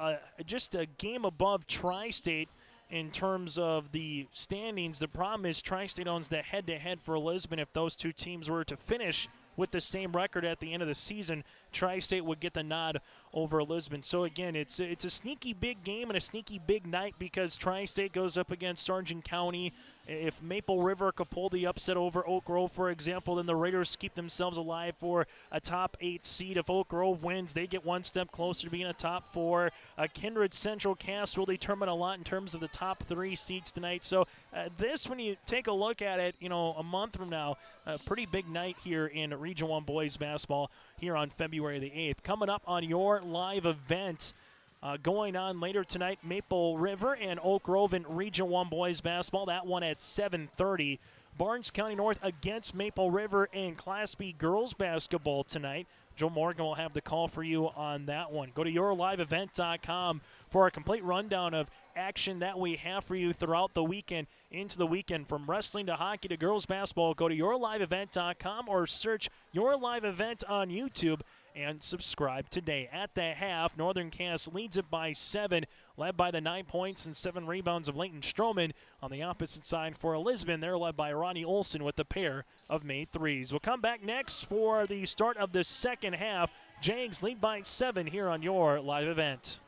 just a game above Tri-State in terms of the standings. The problem is Tri-State owns the head-to-head for Lisbon. If those two teams were to finish with the same record at the end of the season, Tri-State would get the nod over Lisbon. So again, it's a sneaky big game and a sneaky big night because Tri-State goes up against Sargent County. If Maple River could pull the upset over Oak Grove, for example, then the Raiders keep themselves alive for a top 8 seed. If Oak Grove wins, they get one step closer to being a top 4. Kindred Central Cass will determine a lot in terms of the top 3 seeds tonight. So this, when you take a look at it, a month from now, a pretty big night here in Region 1 boys basketball here on February the 8th. Coming up on your live event, going on later tonight, Maple River and Oak Grove in Region 1 boys basketball. That one at 7:30. Barnes County North against Maple River in Class B girls basketball tonight. Joe Morgan will have the call for you on that one. Go to yourliveevent.com for a complete rundown of action that we have for you throughout the weekend, into the weekend. From wrestling to hockey to girls basketball, go to yourliveevent.com or search Your Live Event on YouTube and subscribe today. At the half, Northern Cass leads it by 7, led by the 9 points and 7 rebounds of Leighton Stroman. On the opposite side for Lisbon, they're led by Ronnie Olson with a pair of made threes. We'll come back next for the start of the second half. Jags lead by 7 here on your live event.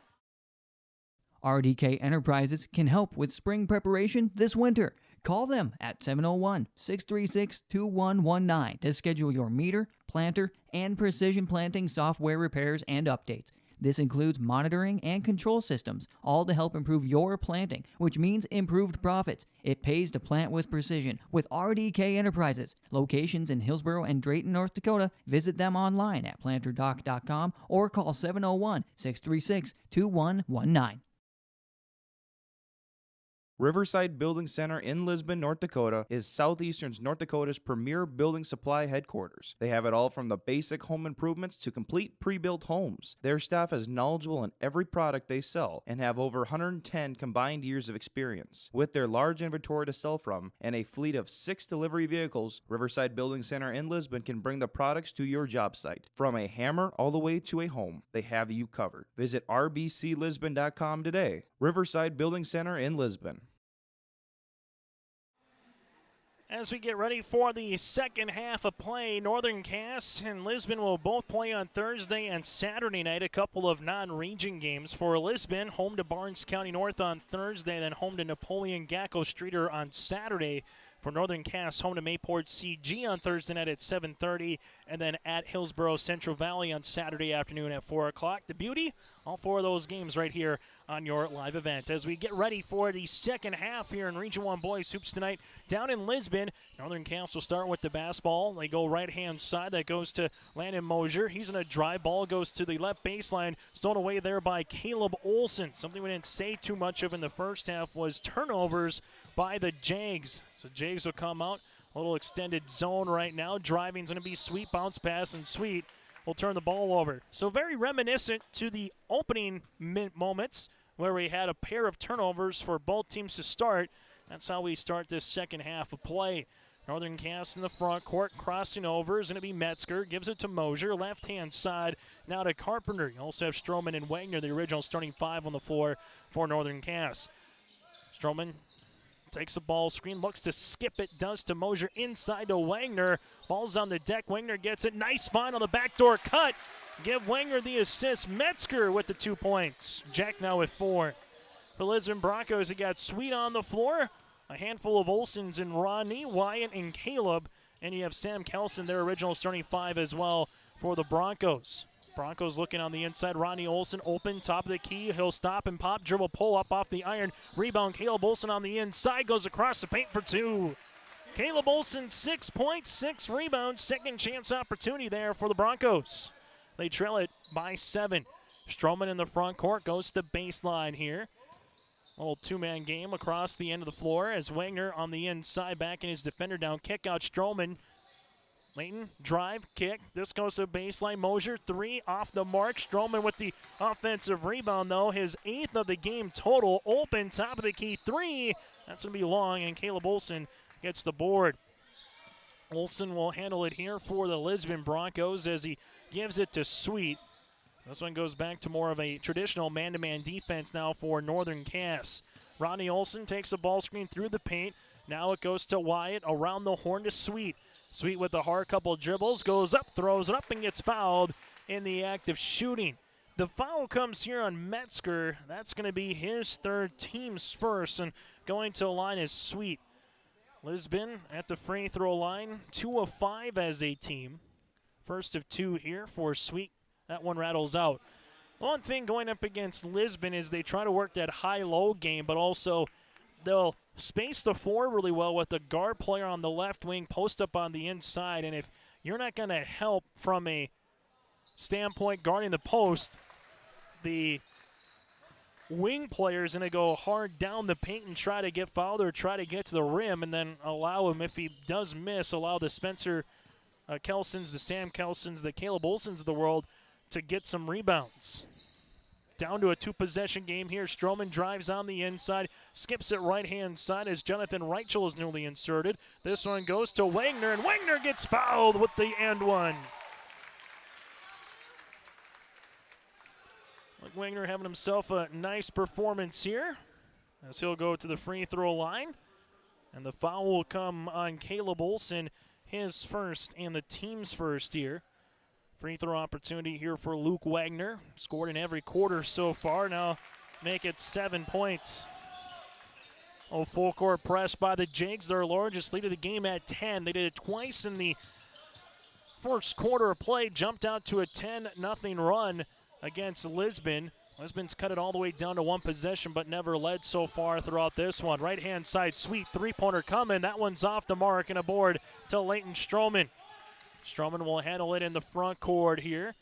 RDK Enterprises can help with spring preparation this winter. Call them at 701-636-2119 to schedule your meter, planter, and precision planting software repairs and updates. This includes monitoring and control systems, all to help improve your planting, which means improved profits. It pays to plant with precision with RDK Enterprises. Locations in Hillsborough and Drayton, North Dakota. Visit them online at planterdoc.com or call 701-636-2119. Riverside Building Center in Lisbon, North Dakota is Southeastern North Dakota's premier building supply headquarters. They have it all from the basic home improvements to complete pre-built homes. Their staff is knowledgeable in every product they sell and have over 110 combined years of experience. With their large inventory to sell from and a fleet of 6 delivery vehicles, Riverside Building Center in Lisbon can bring the products to your job site. From a hammer all the way to a home, they have you covered. Visit rbclisbon.com today. Riverside Building Center in Lisbon. As we get ready for the second half of play, Northern Cass and Lisbon will both play on Thursday and Saturday night, a couple of non-region games. For Lisbon, home to Barnes County North on Thursday, then home to Napoleon Gackel Streeter on Saturday. For Northern Cass, home to Mayport CG on Thursday night at 7:30, and then at Hillsborough Central Valley on Saturday afternoon at 4 o'clock. The beauty, all four of those games right here on your live event. As we get ready for the second half here in Region 1 Boys Hoops tonight down in Lisbon, Northern Cass will start with the basketball. They go right-hand side. That goes to Landon Mosier. He's in a drive. Ball goes to the left baseline. Stolen away there by Caleb Olson. Something we didn't say too much of in the first half was turnovers by the Jags. So Jags will come out. A little extended zone right now. Driving's going to be Sweet. Bounce pass, and Sweet will turn the ball over. So very reminiscent to the opening moments where we had a pair of turnovers for both teams to start. That's how we start this second half of play. Northern Cass in the front court, crossing over is going to be Metzger. Gives it to Mosier, left-hand side. Now to Carpenter. You also have Stroman and Wagner, the original starting five on the floor for Northern Cass. Stroman takes a ball screen, looks to skip it, does to Mosier, inside to Wagner. Ball's on the deck, Wagner gets it. Nice find on the backdoor cut. Give Wagner the assist. Metzger with the 2 points. Jack now with 4. For Lisbon Broncos, he got Sweet on the floor. A handful of Olsons and Rodney, Wyatt and Caleb. And you have Sam Kelson, their original starting five as well for the Broncos. Broncos looking on the inside. Ronnie Olson open, top of the key. He'll stop and pop, dribble, pull up off the iron. Rebound, Caleb Olson on the inside, goes across the paint for 2. Caleb Olson, 6 points, 6 rebounds. Second chance opportunity there for the Broncos. They trail it by 7. Stroman in the front court goes to the baseline here. A little two-man game across the end of the floor as Wagner on the inside, backing his defender down. Kick out Stroman. Leighton, drive, kick. This goes to baseline. Mosier, 3 off the mark. Stroman with the offensive rebound, though. His 8th of the game total. Open, top of the key, 3. That's going to be long, and Caleb Olson gets the board. Olson will handle it here for the Lisbon Broncos as he gives it to Sweet. This one goes back to more of a traditional man-to-man defense now for Northern Cass. Ronnie Olson takes a ball screen through the paint. Now it goes to Wyatt, around the horn to Sweet. Sweet with a hard couple dribbles, goes up, throws it up, and gets fouled in the act of shooting. The foul comes here on Metzger. That's going to be his third, team's first, and going to the line is Sweet. Lisbon at the free throw line, 2 of 5 as a team. First of 2 here for Sweet. That one rattles out. One thing going up against Lisbon is they try to work that high-low game, but also they'll space the floor really well with the guard player on the left wing, post up on the inside, and if you're not going to help from a standpoint guarding the post, the wing player is going to go hard down the paint and try to get fouled or try to get to the rim, and then allow him, if he does miss, allow the Spencer Kelsons, the Sam Kelsons, the Caleb Olsons of the world to get some rebounds. Down to a 2-possession game here. Stroman drives on the inside, skips it right-hand side as Jonathan Reichel is newly inserted. This one goes to Wagner, and Wagner gets fouled with the and one. Look, Wagner having himself a nice performance here as he'll go to the free throw line. And the foul will come on Caleb Olson, his first and the team's first here. Free throw opportunity here for Luke Wagner. Scored in every quarter so far. Now make it 7 points. Oh, full court press by the Jags. Their largest lead of the game at 10. They did it twice in the first quarter of play. Jumped out to a 10-0 run against Lisbon. Lisbon's cut it all the way down to 1 possession, but never led so far throughout this one. Right-hand side, Sweet, 3-pointer coming. That one's off the mark and a board to Leighton Stroman. Stroman will handle it in the front court here.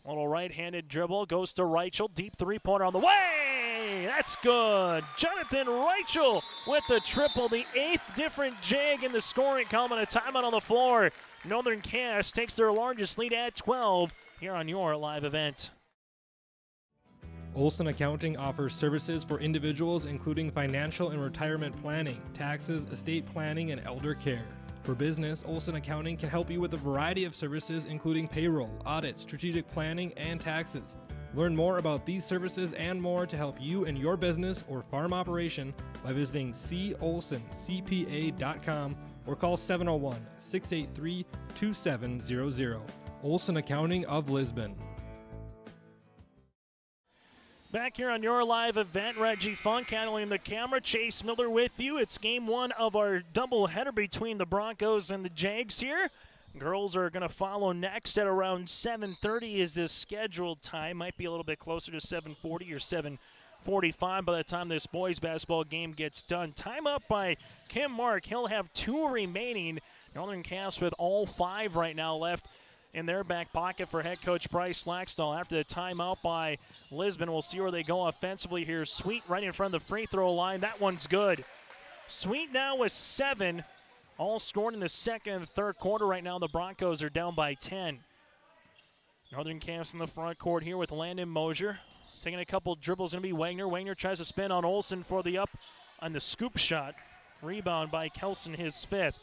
Little right-handed dribble, goes to Reichel. Deep 3-pointer on the way. That's good. Jonathan Reichel with the triple, the 8th different Jag in the scoring column, and a timeout on the floor. Northern Cass takes their largest lead at 12 here on your live event. Olson Accounting offers services for individuals including financial and retirement planning, taxes, estate planning, and elder care. For business, Olson Accounting can help you with a variety of services including payroll, audit, strategic planning, and taxes. Learn more about these services and more to help you in your business or farm operation by visiting colsoncpa.com or call 701-683-2700. Olson Accounting of Lisbon. Back here on your live event, Reggie Funk handling the camera, Chase Miller with you. It's game one of our doubleheader between the Broncos and the Jags here. Girls are going to follow next at around 7:30 is the scheduled time. Might be a little bit closer to 7:40 or 7:45 by the time this boys basketball game gets done. Time up by Kim Mark. He'll have 2 remaining. Northern Cass with all 5 right now left in their back pocket for head coach Bryce Laxdal. After the timeout by Lisbon, we'll see where they go offensively here. Sweet right in front of the free throw line. That one's good. Sweet now with 7. All scored in the second and third quarter. Right now the Broncos are down by 10. Northern Cass in the front court here with Landon Mosier. Taking a couple dribbles, going to be Wagner. Wagner tries to spin on Olson for the up on the scoop shot. Rebound by Kelson, his 5th.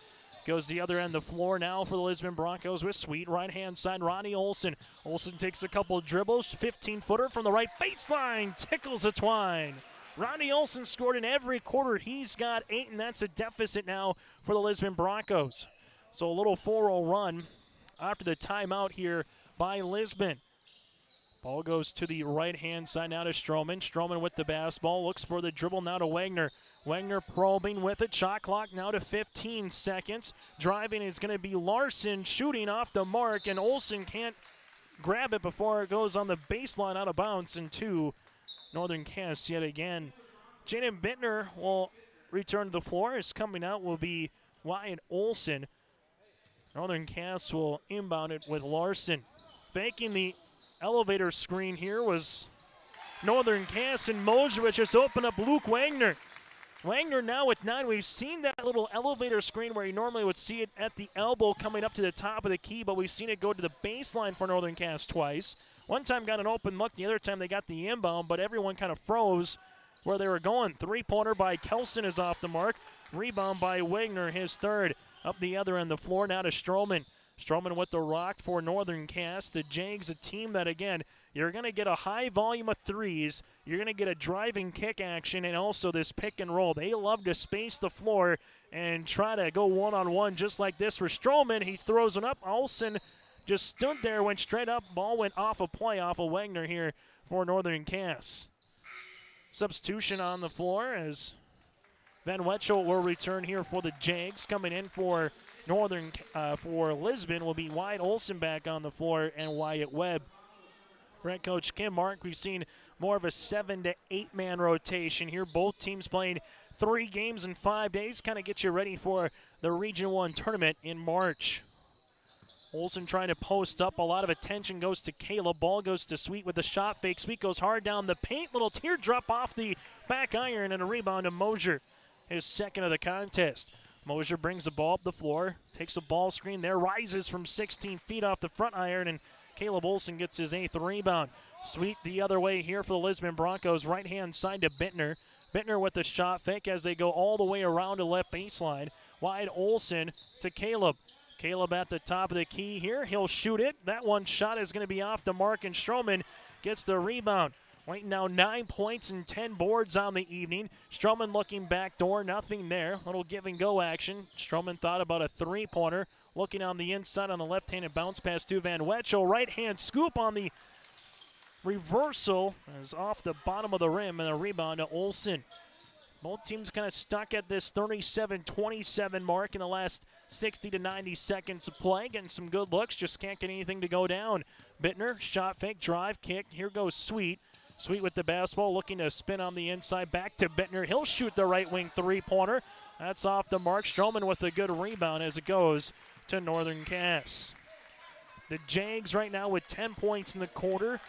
Goes the other end of the floor now for the Lisbon Broncos with Sweet. Right-hand side, Ronnie Olson. Olson takes a couple dribbles. 15-footer from the right baseline. Tickles a twine. Ronnie Olson scored in every quarter. He's got 8, and that's a deficit now for the Lisbon Broncos. So a little 4-0 run after the timeout here by Lisbon. Ball goes to the right-hand side now to Stroman. Stroman with the basketball. Looks for the dribble now to Wagner. Wagner probing with it. Shot clock now to 15 seconds. Driving is going to be Larson shooting off the mark, and Olson can't grab it before it goes on the baseline out of bounds into Northern Cass yet again. Jaden Bittner will return to the floor. As coming out will be Wyatt Olson. Northern Cass will inbound it with Larson. Faking the elevator screen here was Northern Cass, and Mosier just opened up Luke Wagner. Wagner now with 9. We've seen that little elevator screen where you normally would see it at the elbow coming up to the top of the key, but we've seen it go to the baseline for Northern Cass twice. One time got an open look, the other time they got the inbound, but everyone kind of froze where they were going. 3-pointer by Kelson is off the mark. Rebound by Wagner, his 3rd. Up the other end of the floor now to Stroman. Stroman with the rock for Northern Cass. The Jags, a team that, again, you're going to get a high volume of threes. You're going to get a driving kick action and also this pick and roll. They love to space the floor and try to go one-on-one just like this for Stroman. He throws it up. Olson just stood there, went straight up. Ball went off a play off of Wagner here for Northern Cass. Substitution on the floor as Van Wetchel will return here for the Jags. Coming in for for Lisbon will be Wyatt Olson back on the floor and Wyatt Webb. Brent coach Kim Mark, we've seen more of a 7 to 8 man rotation here. Both teams playing 3 games in 5 days. Kind of get you ready for the Region 1 tournament in March. Olson trying to post up. A lot of attention goes to Caleb. Ball goes to Sweet with the shot fake. Sweet goes hard down the paint. Little teardrop off the back iron and a rebound to Mosier. His 2nd of the contest. Mosier brings the ball up the floor. Takes a ball screen there. Rises from 16 feet off the front iron. And Caleb Olson gets his 8th rebound. Sweet the other way here for the Lisbon Broncos. Right-hand side to Bittner. Bittner with the shot fake as they go all the way around to left baseline. Wyatt Olson to Caleb. Caleb at the top of the key here. He'll shoot it. That one shot is going to be off the mark, and Stroman gets the rebound. Leighton now 9 points and 10 boards on the evening. Stroman looking back door, nothing there. Little give and go action. Stroman thought about a 3-pointer. Looking on the inside on the left-handed bounce pass to Van Wetchel. Right-hand scoop on the reversal is off the bottom of the rim, and a rebound to Olson. Both teams kind of stuck at this 37-27 mark in the last 60 to 90 seconds of play. Getting some good looks, just can't get anything to go down. Bittner, shot fake, drive, kick. Here goes Sweet. Sweet with the basketball, looking to spin on the inside. Back to Bittner. He'll shoot the right wing 3-pointer. That's off the mark. Stroman with a good rebound as it goes to Northern Cass. The Jags right now with 10 points in the quarter.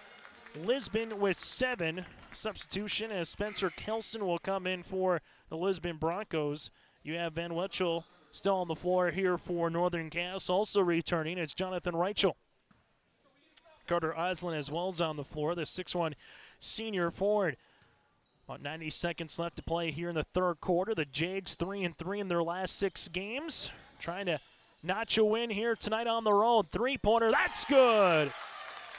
Lisbon with 7. Substitution as Spencer Kelson will come in for the Lisbon Broncos. You have Van Wetchel still on the floor here for Northern Cass. Also returning, it's Jonathan Reichel. Carter Oslin as well is on the floor, the 6'1 senior forward. About 90 seconds left to play here in the third quarter. The Jags 3-3 in their last 6 games. Trying to notch a win here tonight on the road. 3-pointer, that's good.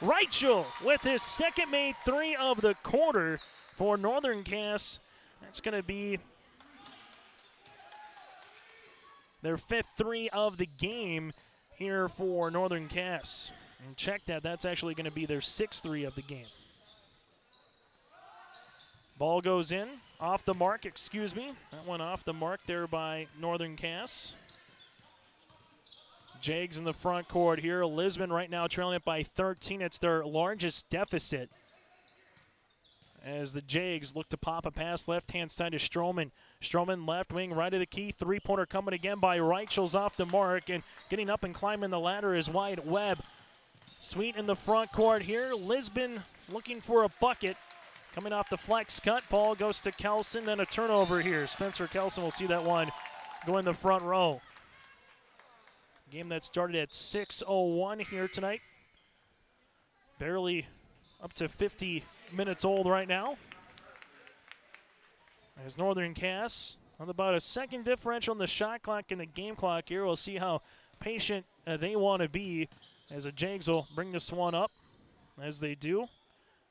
Reichel with his second made three of the quarter for Northern Cass. That's going to be their fifth three of the game here for Northern Cass. And check that, that's actually going to be their sixth three of the game. Ball goes in, off the mark, excuse me. That one off the mark there by Northern Cass. Jags in the front court here. Lisbon right now trailing it by 13. It's their largest deficit as the Jags look to pop a pass left-hand side to Stroman. Stroman left wing, right of the key. Three-pointer coming again by Reichel's off the mark. And getting up and climbing the ladder is Wyatt Webb. Sweet in the front court here. Lisbon looking for a bucket. Coming off the flex cut. Ball goes to Kelson. Then a turnover here. Spencer Kelson will see that one go in the front row. Game that started at 6:01 here tonight. Barely up to 50 minutes old right now. As Northern Cass on about a second differential on the shot clock and the game clock here. We'll see how patient they want to be as the Jags will bring this one up. As they do,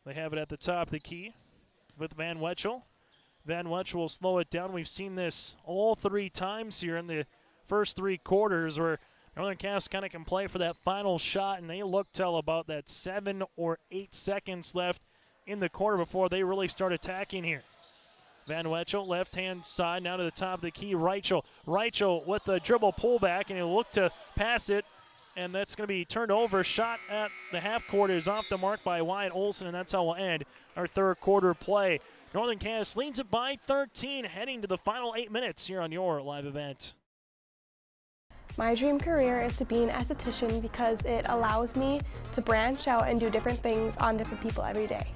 they have it at the top of the key with Van Wetchel. Van Wetchel will slow it down. We've seen this all three times here in the first three quarters where Northern Cass kind of can play for that final shot, and they look till about that 7 or 8 seconds left in the quarter before they really start attacking here. Van Wetchel, left-hand side, now to the top of the key. Reichel with the dribble pullback, and he'll look to pass it, and that's going to be turned over. Shot at the half court is off the mark by Wyatt Olson, and that's how we'll end our third quarter play. Northern Cass leads it by 13, heading to the final 8 minutes here on your live event. My dream career is to be an esthetician because it allows me to branch out and do different things on different people every day.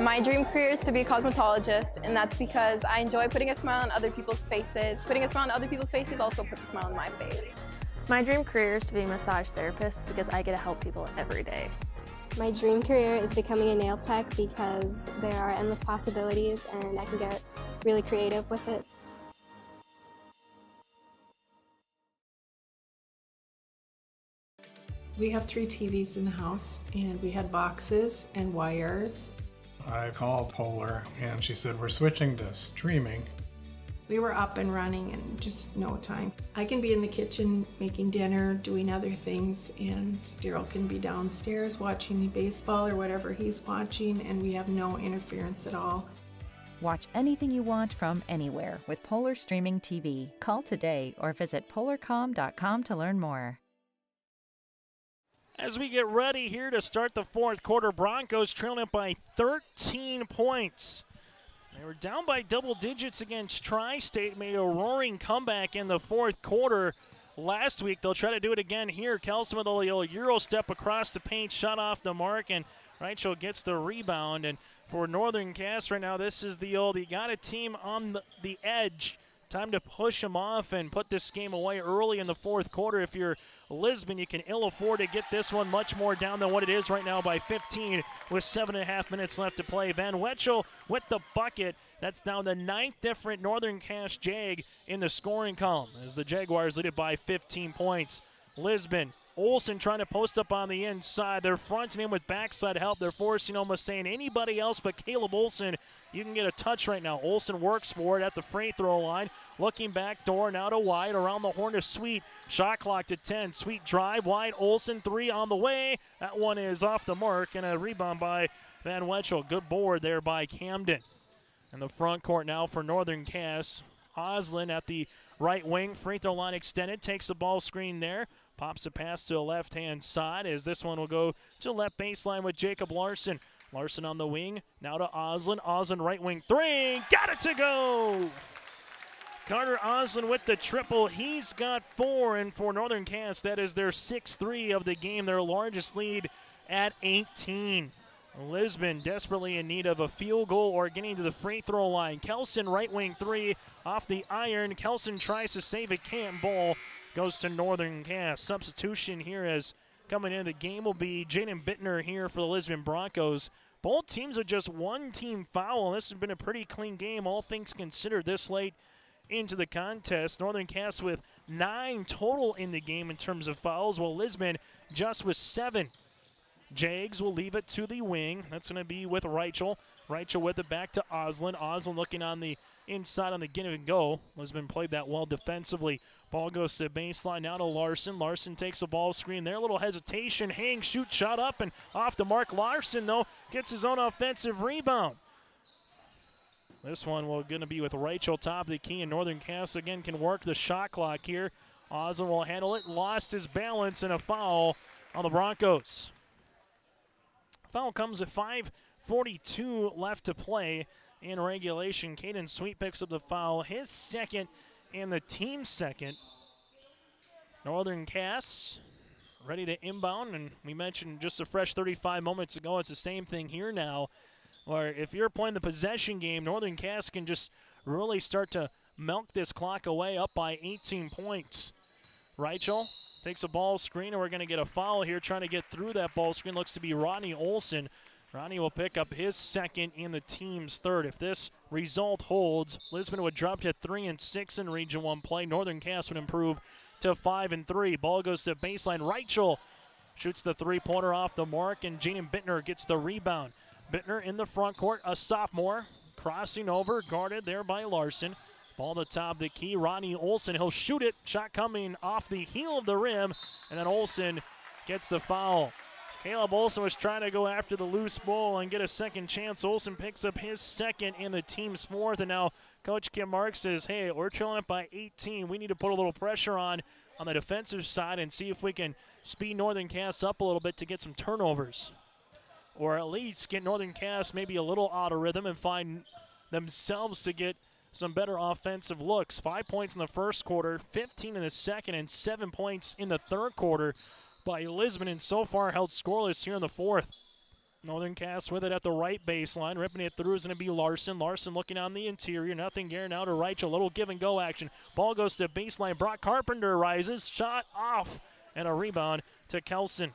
My dream career is to be a cosmetologist, and that's because I enjoy putting a smile on other people's faces. Putting a smile on other people's faces also puts a smile on my face. My dream career is to be a massage therapist because I get to help people every day. My dream career is becoming a nail tech because there are endless possibilities and I can get really creative with it. We have 3 TVs in the house, and we had boxes and wires. I called Polar, and she said, we're switching to streaming. We were up and running in just no time. I can be in the kitchen making dinner, doing other things, and Daryl can be downstairs watching baseball or whatever he's watching, and we have no interference at all. Watch anything you want from anywhere with Polar Streaming TV. Call today or visit polarcom.com to learn more. As we get ready here to start the fourth quarter, Broncos trailing it by 13 points. They were down by double digits against Tri-State, made a roaring comeback in the fourth quarter last week. They'll try to do it again here. Kelson with a little Euro step across the paint, shot off the mark, and Reichel gets the rebound. And for Northern Cass right now, this is the old, you got a team on the edge. Time to push them off and put this game away early in the fourth quarter. If you're Lisbon, you can ill afford to get this one much more down than what it is right now by 15 with 7.5 minutes left to play. Van Wetchel with the bucket. That's now the 9th different Northern Cass Jag in the scoring column as the Jaguars lead it by 15 points. Lisbon, Olson trying to post up on the inside. They're fronting in with backside help. They're forcing almost saying anybody else but Caleb Olson, you can get a touch right now. Olson works for it at the free throw line. Looking back door now to Wyatt. Around the horn to Sweet. Shot clock to 10. Sweet drive. Wyatt Olson 3 on the way. That one is off the mark and a rebound by Van Wetchel. Good board there by Camden. In the front court now for Northern Cass. Oslin at the right wing. Free throw line extended. Takes the ball screen there. Pops a pass to the left-hand side as this one will go to the left baseline with Jacob Larson. Larson on the wing. Now to Oslin. Oslin right wing 3. Got it to go! Carter Oslin with the triple. He's got 4, and for Northern Cass, that is their 6th-3 of the game, their largest lead at 18. Lisbon desperately in need of a field goal or getting to the free throw line. Kelson right wing 3 off the iron. Kelson tries to save it, can't. Ball goes to Northern Cass. Substitution here as coming in the game will be Jaden Bittner here for the Lisbon Broncos. Both teams are just one team foul, and this has been a pretty clean game, all things considered, this late into the contest. Northern Cass with 9 total in the game in terms of fouls, while Lisbon just with 7. Jags will leave it to the wing. That's going to be with Reichel. Reichel with it back to Oslin. Oslin looking on the inside on the give and go. Lisbon played that well defensively. Ball goes to baseline now to Larson. Larson takes a ball screen there. A little hesitation. Hang, shoot, shot up and off the mark. Larson, though, gets his own offensive rebound. This one will going to be with Reichel top of the key, and Northern Cass again can work the shot clock here. Oslin will handle it. Lost his balance and a foul on the Broncos. Foul comes at 5:42 left to play in regulation. Caden Sweet picks up the foul, his second and the team's second. Northern Cass ready to inbound, and we mentioned just a fresh 35 moments ago, it's the same thing here now, where if you're playing the possession game, Northern Cass can just really start to milk this clock away, up by 18 points. Reichel takes a ball screen, and we're going to get a foul here trying to get through that ball screen. Looks to be Ronnie Olson. Ronnie will pick up his second and the team's third. If this result holds, Lisbon would drop to 3-6 in Region 1 play. Northern Cass would improve to 5-3. Ball goes to baseline. Reichel shoots the three-pointer off the mark, and Jaden Bittner gets the rebound. Bittner in the front court, a sophomore, crossing over, guarded there by Larson. Ball to top of the key, Ronnie Olson. He'll shoot it. Shot coming off the heel of the rim, and then Olson gets the foul. Caleb Olson was trying to go after the loose ball and get a second chance. Olson picks up his second and the team's fourth, and now Coach Kim Mark says, hey, we're trailing it by 18. We need to put a little pressure on the defensive side and see if we can speed Northern Cass up a little bit to get some turnovers, or at least get Northern Cass maybe a little out of rhythm and find themselves to get some better offensive looks. 5 points in the first quarter, 15 in the second, and 7 points in the third quarter by Lisbon, and so far held scoreless here in the fourth. Northern Cass with it at the right baseline. Ripping it through is going to be Larson. Larson looking on the interior. Nothing here now to Reichel. A little give and go action. Ball goes to baseline. Brock Carpenter rises. Shot off. And a rebound to Kelson.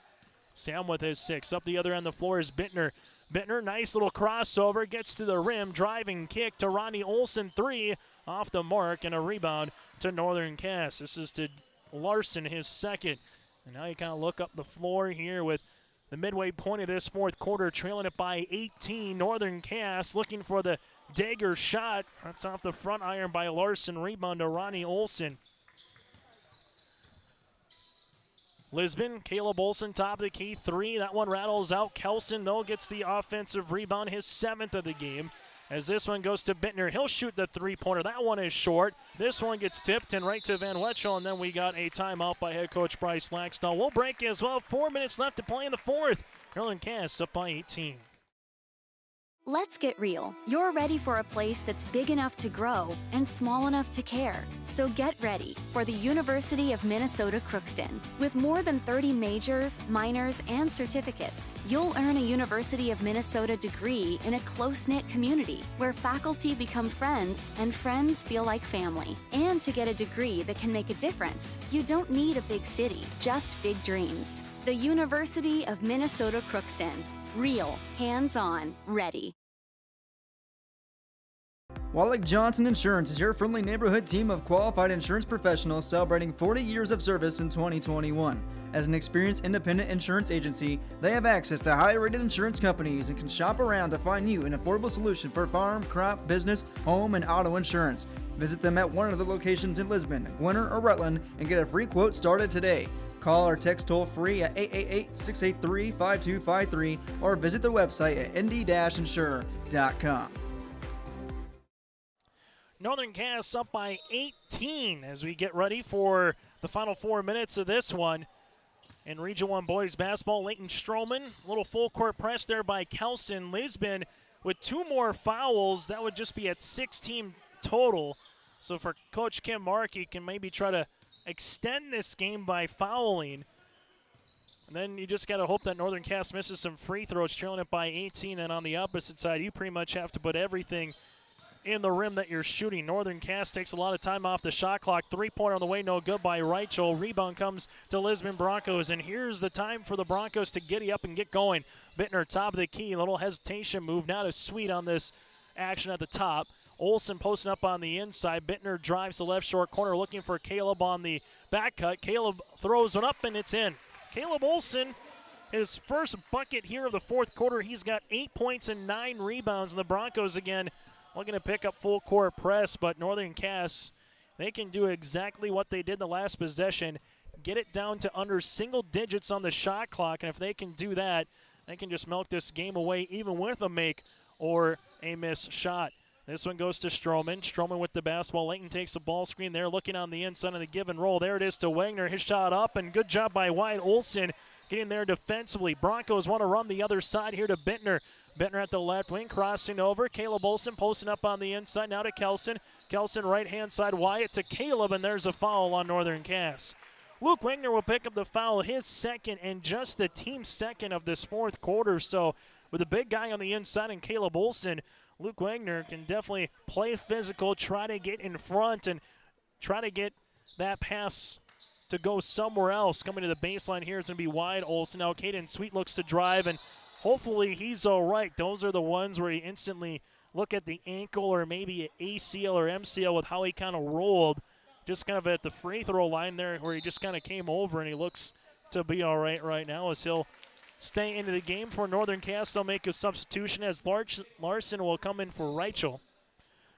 Sam with his 6. Up the other end of the floor is Bittner. Bittner, nice little crossover. Gets to the rim. Driving kick to Ronnie Olson. 3 off the mark. And a rebound to Northern Cass. This is to Larson, his second. And now you kind of look up the floor here with the midway point of this fourth quarter, trailing it by 18. Northern Cass looking for the dagger shot. That's off the front iron by Larson. Rebound to Ronnie Olson. Lisbon, Caleb Olson, top of the key, 3. That one rattles out. Kelson, though, gets the offensive rebound, his 7th of the game. As this one goes to Bittner, he'll shoot the three-pointer. That one is short. This one gets tipped and right to Van Wetschel, and then we got a timeout by head coach Bryce Laxton. We'll break as well. 4 minutes left to play in the fourth. Northern Cass up by 18. Let's get real. You're ready for a place that's big enough to grow and small enough to care. So get ready for the University of Minnesota Crookston. With more than 30 majors, minors, and certificates, you'll earn a University of Minnesota degree in a close-knit community where faculty become friends and friends feel like family. And to get a degree that can make a difference, you don't need a big city, just big dreams. The University of Minnesota Crookston. Real, hands-on, ready. Wyatt Johnson Insurance is your friendly neighborhood team of qualified insurance professionals celebrating 40 years of service in 2021. As an experienced independent insurance agency, they have access to highly rated insurance companies and can shop around to find you an affordable solution for farm, crop, business, home, and auto insurance. Visit them at one of the locations in Lisbon, Gwinner, or Rutland and get a free quote started today. Call or text toll-free at 888-683-5253 or visit their website at nd-insurer.com. Northern Cass up by 18 as we get ready for the final 4 minutes of this one. In Region 1 boys basketball, Leighton Stroman, a little full court press there by Kelson. Lisbon with 2 more fouls, that would just be at 16 total. So for Coach Kim Mark, he can maybe try to extend this game by fouling. And then you just got to hope that Northern Cass misses some free throws, trailing it by 18. And on the opposite side, you pretty much have to put everything in the rim that you're shooting. Northern Cass takes a lot of time off the shot clock. 3-pointer on the way, no good by Reichel. Rebound comes to Lisbon Broncos, and here's the time for the Broncos to giddy up and get going. Bittner, top of the key, a little hesitation move. Now to Sweet on this action at the top. Olson posting up on the inside. Bittner drives the left short corner looking for Caleb on the back cut. Caleb throws one up, and it's in. Caleb Olson his first bucket here of the fourth quarter. He's got 8 points and 9 rebounds. And the Broncos, again, looking to pick up full court press, but Northern Cass, they can do exactly what they did the last possession, get it down to under single digits on the shot clock, and if they can do that, they can just milk this game away even with a make or a miss shot. This one goes to Stroman. Stroman with the basketball. Leighton takes the ball screen there, looking on the inside of the give and roll. There it is to Wagner. His shot up, and good job by Wyatt Olson getting there defensively. Broncos want to run the other side here to Bittner. Bittner at the left wing, crossing over. Caleb Olson posting up on the inside. Now to Kelson. Kelson right-hand side. Wyatt to Caleb, and there's a foul on Northern Cass. Luke Wagner will pick up the foul, his second, and just the team second of this fourth quarter. So with a big guy on the inside and Caleb Olson, Luke Wagner can definitely play physical, try to get in front, and try to get that pass to go somewhere else. Coming to the baseline here, it's going to be Wyatt Olson. Now Caden Sweet looks to drive, and hopefully he's all right. Those are the ones where you instantly look at the ankle or maybe an ACL or MCL with how he kind of rolled. Just kind of at the free throw line there where he just kind of came over, and he looks to be all right now as he'll stay into the game for Northern Cass. They'll make a substitution as Larson will come in for Reichel.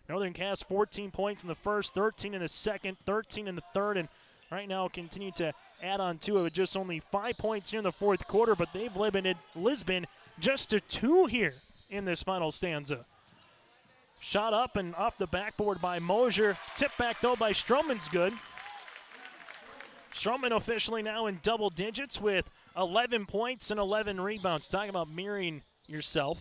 Northern Cass 14 points in the first, 13 in the second, 13 in the third, and right now continue to add on to it with just only 5 points here in the fourth quarter, but they've limited Lisbon just to 2 here in this final stanza. Shot up and off the backboard by Mosier. Tip back, though, by Stroman's good. Stroman officially now in double digits with 11 points and 11 rebounds. Talking about mirroring yourself.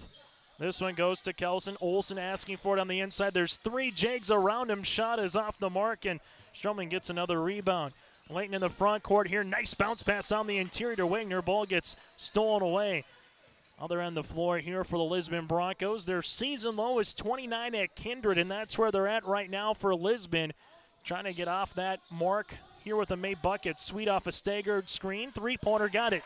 This one goes to Kelson. Olson asking for it on the inside. There's 3 Jags around him. Shot is off the mark, and Stroman gets another rebound. Leighton in the front court here. Nice bounce pass on the interior to Wagner. Ball gets stolen away. Other end of the floor here for the Lisbon Broncos. Their season low is 29 at Kindred, and that's where they're at right now for Lisbon. Trying to get off that mark here with a made bucket. Sweet off a staggered screen. Three-pointer, got it.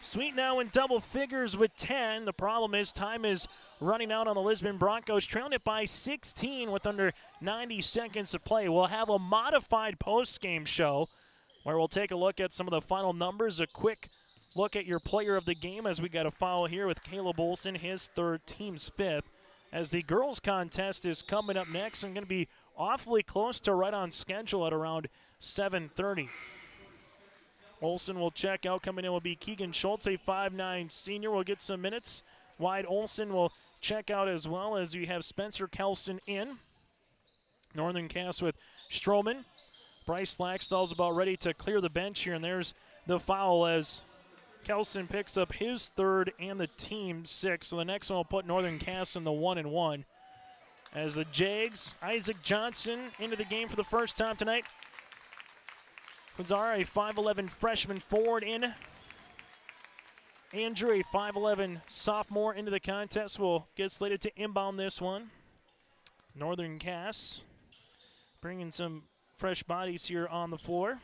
Sweet now in double figures with 10. The problem is time is running out on the Lisbon Broncos, trailing it by 16 with under 90 seconds to play. We'll have a modified post-game show where we'll take a look at some of the final numbers, a quick look at your player of the game as we got a foul here with Caleb Olson, his third, team's fifth. As the girls contest is coming up next and going to be awfully close to right on schedule at around 7:30. Olson will check out. Coming in will be Keegan Schultz, a 5'9 senior. Will get some minutes. Wyatt Olson will check out as well as you have Spencer Kelson in. Northern Cass with Stroman. Bryce Laxdal's about ready to clear the bench here, and there's the foul as Kelson picks up his third and the team's sixth. So the next one will put Northern Cass in the 1-1. As the Jags, Isaac Johnson into the game for the first time tonight. Kuzar, a 5'11 freshman forward in. Andrew, a 5'11 sophomore into the contest, will get slated to inbound this one. Northern Cass bringing some fresh bodies here on the floor.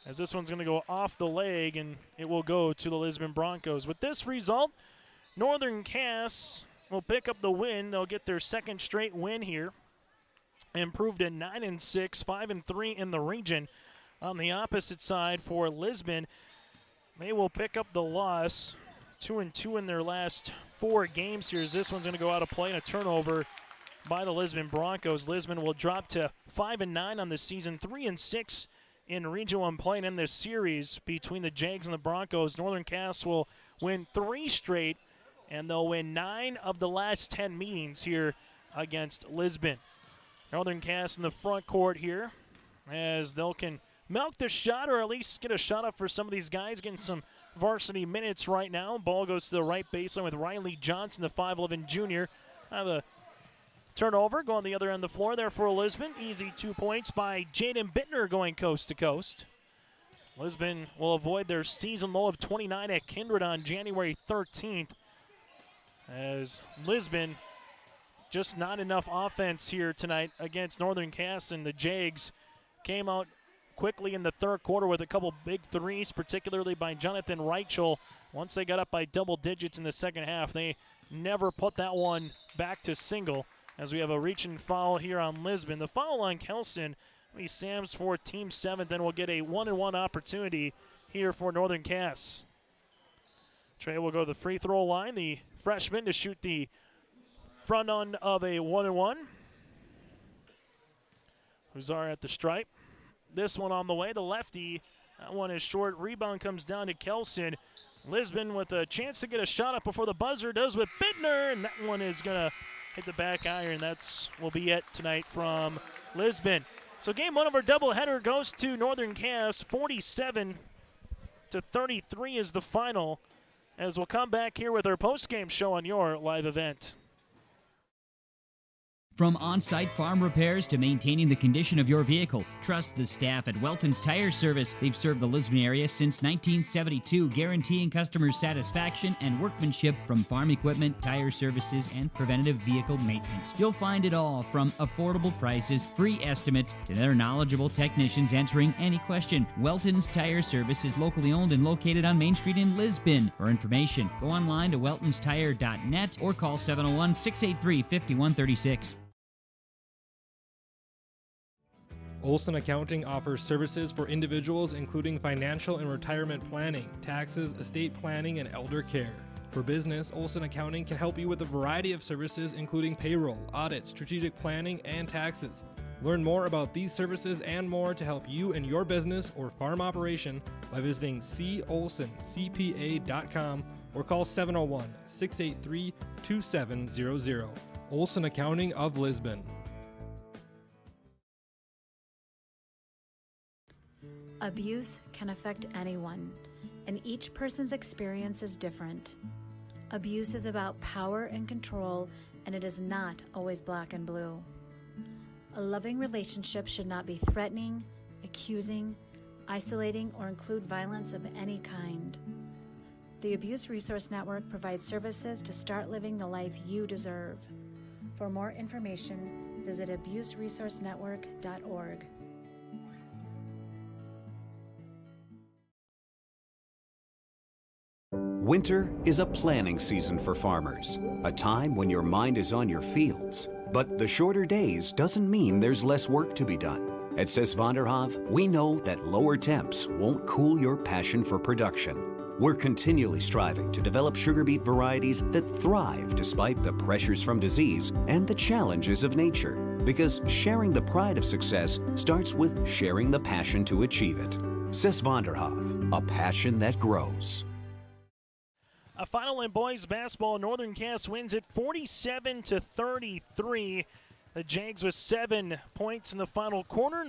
As this one's going to go off the leg, and it will go to the Lisbon Broncos. With this result, Northern Cass will pick up the win. They'll get their second straight win here. Improved to 9-6, 5-3 in the region. On the opposite side for Lisbon, they will pick up the loss. 2-2 in their last 4 games here. As this one's going to go out of play and a turnover by the Lisbon Broncos. Lisbon will drop to 5-9 on the season, 3-6 in Region 1 play in this series between the Jags and the Broncos. Northern Cass will win 3 straight, and they'll win 9 of the last 10 meetings here against Lisbon. Northern Cass in the front court here as they can milk the shot or at least get a shot up for some of these guys getting some varsity minutes right now. Ball goes to the right baseline with Riley Johnson, the 5'11 junior. Have a turnover, go on the other end of the floor there for Lisbon. Easy 2 points by Jaden Bittner going coast to coast. Lisbon will avoid their season low of 29 at Kindred on January 13th. As Lisbon, just not enough offense here tonight against Northern Cass, and the Jags came out quickly in the third quarter with a couple big threes, particularly by Jonathan Reichel. Once they got up by double digits in the second half, they never put that one back to single. As we have a reach and foul here on Lisbon. The foul on Kelson, Sam's for team 7th, then we'll get a 1-1 opportunity here for Northern Cass. Trey will go to the free throw line. The freshman to shoot the front end of a 1-and-1. Huzar at the stripe. This one on the way. The lefty. That one is short. Rebound comes down to Kelson. Lisbon with a chance to get a shot up before the buzzer does with Bittner, and that one is going to hit the back iron. That's will be it tonight from Lisbon. So game one of our doubleheader goes to Northern Cass. 47-33 is the final, as we'll come back here with our post-game show on your live event. From on-site farm repairs to maintaining the condition of your vehicle, trust the staff at Welton's Tire Service. They've served the Lisbon area since 1972, guaranteeing customer satisfaction and workmanship from farm equipment, tire services, and preventative vehicle maintenance. You'll find it all from affordable prices, free estimates, to their knowledgeable technicians answering any question. Welton's Tire Service is locally owned and located on Main Street in Lisbon. For information, go online to weltonstire.net or call 701-683-5136. Olson Accounting offers services for individuals including financial and retirement planning, taxes, estate planning, and elder care. For business, Olson Accounting can help you with a variety of services including payroll, audit, strategic planning, and taxes. Learn more about these services and more to help you and your business or farm operation by visiting colsoncpa.com or call 701-683-2700. Olson Accounting of Lisbon. Abuse can affect anyone, and each person's experience is different. Abuse is about power and control, and it is not always black and blue. A loving relationship should not be threatening, accusing, isolating, or include violence of any kind. The Abuse Resource Network provides services to start living the life you deserve. For more information, visit abuseresourcenetwork.org. Winter is a planning season for farmers, a time when your mind is on your fields. But the shorter days doesn't mean there's less work to be done. At Sis van der Haaf, we know that lower temps won't cool your passion for production. We're continually striving to develop sugar beet varieties that thrive despite the pressures from disease and the challenges of nature. Because sharing the pride of success starts with sharing the passion to achieve it. Sis van der Haaf, a passion that grows. A final in boys basketball. Northern Cass wins it 47-33. The Jags with 7 points in the final quarter.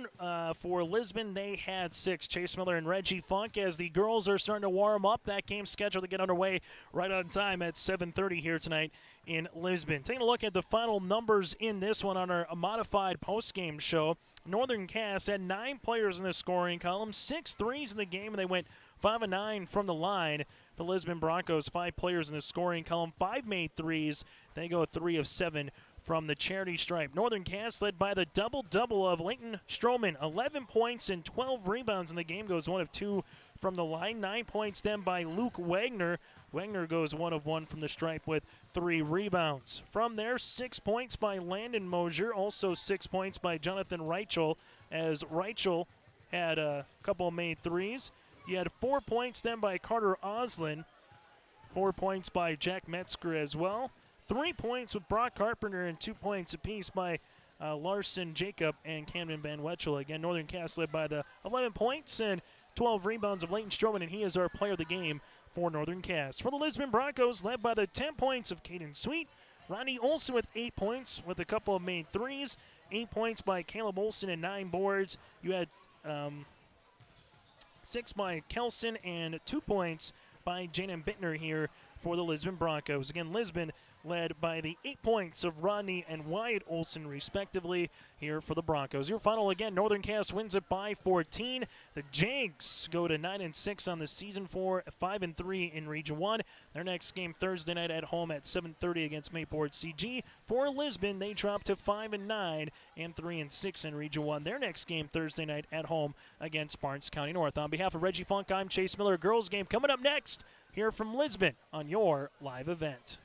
For Lisbon, they had 6. Chase Miller and Reggie Funk as the girls are starting to warm up. That game's scheduled to get underway right on time at 7:30 here tonight in Lisbon. Taking a look at the final numbers in this one on our modified postgame show. Northern Cass had 9 players in the scoring column, 6 threes in the game, and they went 5 of 9 from the line. The Lisbon Broncos, 5 players in the scoring column, 5 made threes. They go 3 of 7 from the charity stripe. Northern Cass led by the double-double of Leighton Stroman, 11 points and 12 rebounds in the game, goes 1 of 2 from the line. 9 points then by Luke Wagner. Wagner goes 1 of 1 from the stripe with 3 rebounds. From there, 6 points by Landon Mosier, also 6 points by Jonathan Reichel, as Reichel had a couple of made threes. You had 4 points then by Carter Oslin, 4 points by Jack Metzger as well, 3 points with Brock Carpenter, and 2 points apiece by Larson Jacob and Camden Van Wetchel. Again, Northern Cass led by the 11 points and 12 rebounds of Leighton Stroman, and he is our player of the game for Northern Cass. For the Lisbon Broncos, led by the 10 points of Caden Sweet, Ronnie Olson with 8 points with a couple of made threes, 8 points by Caleb Olson and 9 boards. You had 6 by Kelson and 2 points by Jaden Bittner here for the Lisbon Broncos. Again, Lisbon led by the 8 points of Rodney and Wyatt Olson, respectively, here for the Broncos. Your final again, Northern Cass wins it by 14. The Jags go to 9-6 on the season, 5-3 in Region 1. Their next game Thursday night at home at 7:30 against Mayport CG. For Lisbon, they drop to 5-9 and 3-6 in Region 1. Their next game Thursday night at home against Barnes County North. On behalf of Reggie Funk, I'm Chase Miller. Girls game coming up next here from Lisbon on your live event.